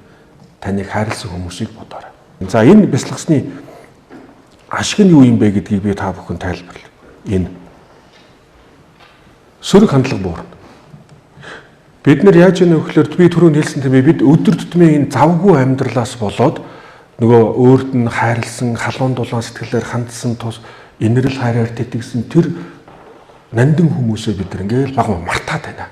Таныг хайрлсан хүмүүсийг бодоорой. За энэ бясалгасны ашиг нь юу юм бэ гэдгийг би та бүхэн тайлбарлая. Энэ сөрөг хандлага буурна. Бид нар яаж яана вэ гэхээр би түрүүнд хэлсэн тийм бид өдөр тутмын энэ завгүй амьдралаас болоод нөгөө өөрт нь хайрлсан, халуун дулаан сэтгэлээр хандсан тус инэрл хайраар тэтгсэн тэр нандин хүмүүсээ бид нар ингээл баг мартаад байна.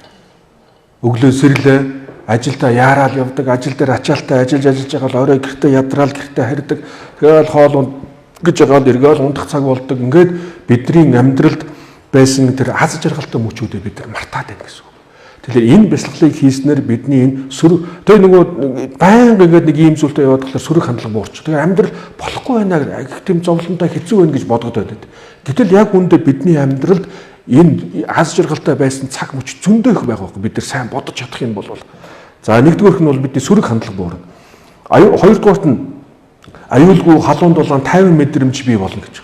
Өглөө сэрлээ ажилдаа яарал явдаг, ажил дээр ачаалтаа ажиллаж байгаа л орой гэртээ ядраал гэртээ харьдаг. Тэгэл хоол гэж яагаад эргээл ундах цаг болдог. Ингээд бидний амьдралд байсан тэр аз жаргалтай мөчүүдээ бид нар мартаад байна гэсэн үг. Тэгэхээр энэ бясалгалыг хийснээр бидний энэ сөрөг тэр нөгөө байнга ингээд нэг ийм зүйлтэй яваад болохоор сөрөг хандлага буурч. Тэгээ амьдрал болохгүй байна гэх тийм зовлонтой хэцүү байна гэж бодогдоод байдаг. Гэтэл яг үүндээ бидний амьдралд энэ аз жаргалтай байсан цаг мөч зөндөөх байгаа байхгүй бид нар сайн бодож чадах юм бол. За нэгдүгээрх нь бол бидний сөрөг хандлага буурна. Хоёрдугаарт нь аюулгүй халуун дулаан 50 мэдрэмж бий болно гэж.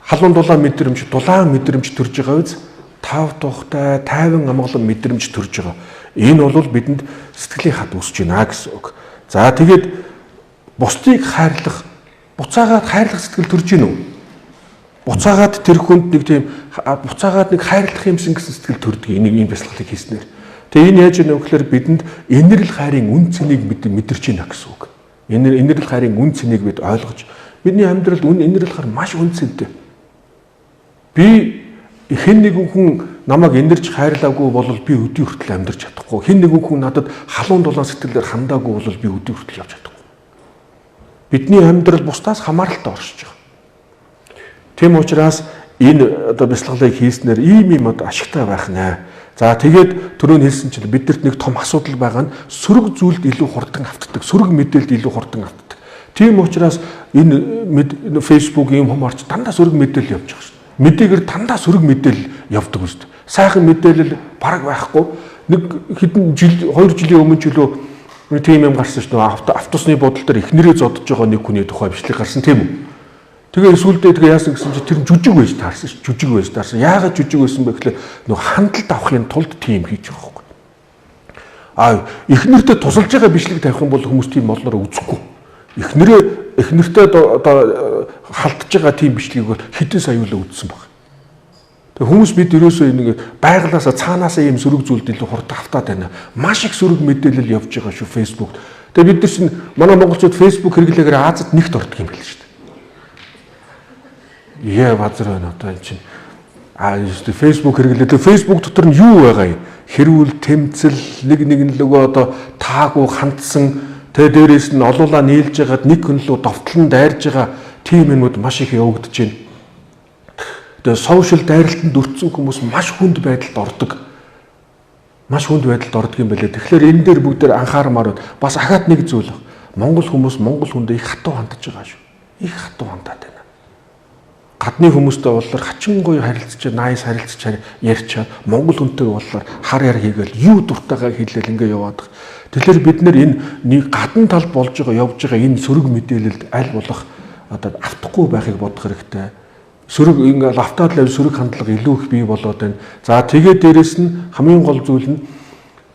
Халуун дулаан мэдрэмж төрж байгаа үз. тав тухтай, тайван амгалан мэдрэмж төрж байгаа. Энэ бол бидэнд сэтгэлийн хад үүсэж байна гэсэн үг. За тэгээд бусдыг хайрлах, буцаагаад хайрлах сэтгэл төрж гин үү? Буцаагаад тэр хүнд нэг тийм буцаагаад нэг хайрлах юмсан гэсэн сэтгэл төрдөг. Энэ бясалгалыг хийснээр. Тэгээ энэ яаж яах вэ гэхээр бидэнд инэрл хайрын үн цэнийг мэдэрч байна гэсэн үг. Инэрл хайрын үн цэнийг бид ойлгож, бидний амьдралд инэрл хайр маш үн цэнтэй. Би хэн нэгэн хүн намайг инэрч хайрлаагүй бол би өдөө хүртэл амьдарч чадахгүй. Хэн нэгэн хүн надад халуун дулаан сэтгэлээр хандаагүй бол би өдөө хүртэл явж чадахгүй. Бидний амьдрал бусдаас хамааралтай оршиж байгаа. Тийм учраас энэ одоо бясалгалыг хийснээр ийм ашигтай байх нэ. За тэгээд түрүүн хэлсэн чинь бидэрт нэг том асуудал байгаа нь сөрөг зүйлд илүү хурдан автдаг, сөрөг мэдээлэлд илүү хурдан автдаг. Тийм учраас энэ Facebook ийм хумаарч дандаа сөрөг мэдээлэл явж байгаа шүү. Мэдээгээр дандаа сөрөг мэдээлэл явдаг үст. Сайхан мэдээлэл бараг байхгүй. Нэг хэдэн жил 2 жилийн өмнө ч үлээ тийм юм гарсан шүү. Автобусны бодол дээр эхнэрээ зодож байгаа нэг хүний тухай бичлэг гарсан тийм үү? Тэгээ сүүлдээ тэгээ яасан гэсэн чинь тэр жүжиг байж таарсан ш. Жүжиг байж таарсан. Яагаад жүжиг байсан бэ гэхлээр нөгөө хандлт авахын тулд тийм хийж байгаа байхгүй. Эхнэртэй тусалж байгаа бичлэг тавих юм бол хүмүүс тийм болноор үзэхгүй. Эхнэртэй одоо халтж байгаа тийм бичлэгийг хэдэн сая үл үзсэн баг. Тэгээ хүмүүс бид ерөөсөө ингэ байгалаасаа цаанаасаа ийм сөрөг зүйлд илүү хурдан автаад байна. Маш их сөрөг мэдээлэл явж байгаа шүү Facebook. Тэгээ бид нар чинь манай монголчууд Facebook хэрэглээгээр Азад нэгт ордог юм байл шүү. Яа базар байна одоо энэ чинь Facebook хэрэглээд Facebook дотор нь юу байгаа юм? Хэрүүл тэмцэл нэг лөгөө одоо таагүй хандсан тэ дээрээс нь олуулаа нийлж байгаад нэг хүн лөө довтлон дайрж байгаа тийм юмуд маш их явагдаж байна. Тэгээ сошиал дайралтанд өртсөн хүмүүс маш хүнд байдалд ордог. Маш хүнд байдалд ордог юм байлээ. Тэгэхээр энэ дээр бүгд анхаармаар бас ахаад нэг зүйл баг. Монгол хүмүүс монгол хүндээ их хатуу хандж байгаа шүү. Их хатуу хандаад байна. Гадны хүмүүстэй боллоор хачин гоё харилцаж, нааяс харилцаж ярьчаад монгол хүнтэй боллоор хар яр хийгээл юу дуртайгаа хэлээл ингээ яваад. Тэгэхээр бид нэр энэ гадна тал болж байгаа явж байгаа энэ сөрөг мэдээлэлд аль болох одоо автахгүй байхыг бодох хэрэгтэй. Сөрөг ингээ автаад л сөрөг хандлага илүү их бий болоод байна. За тэгээд дээрэс нь хамгийн гол зүйл нь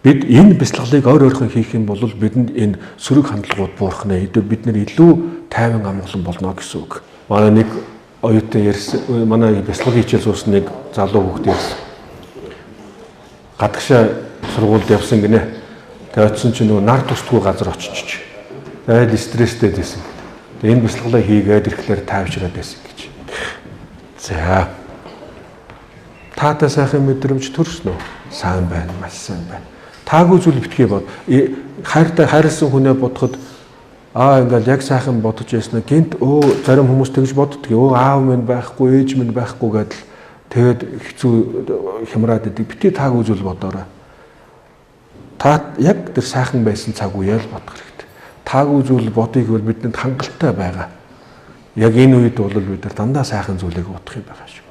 бид энэ бясалгалыг ойрхон хийх юм бол бидэнд энэ сөрөг хандлагууд буурах нэ. Бид нэр илүү тайван амгалан болно гэсэн үг. Манай нэг оюутан ярьсан, манай бясалгал хичээл суусан нэг залуу хүүхэд ярьсан. Гадагшаа сургуульд явсан гинэ. Тэгээд очсон чинь нөгөө нар тусдгүй газар очиж. Тэгээд стресстэй байсан. Тэгээд энэ бясалгалаа хийгээд ирэхлээр тайвшраад байсан гэж. За. Таатай сайхан мэдрэмж төрснө үү? Сайн байна, маш сайн байна. Таагүй зүйл битгий бод. Хайрлсан хүнээ бодоход ингээл яг сайхан бодож яснаа гинт зарим хүмүүс тэгж боддог. Аав минь байхгүй, ээж минь байхгүй гэдэл тэгээд хэцүү хямраад идэг. Битгий таагүй зүйл бодоорой. Та яг тэр сайхан байсан цаг үеэл бодох хэрэгтэй. Таагүй зүйл бодгийг бол бидэнд хангалттай байгаа. Яг энэ үед бол бид нар дандаа сайхан зүйлийг бодох юм байгаа шүү.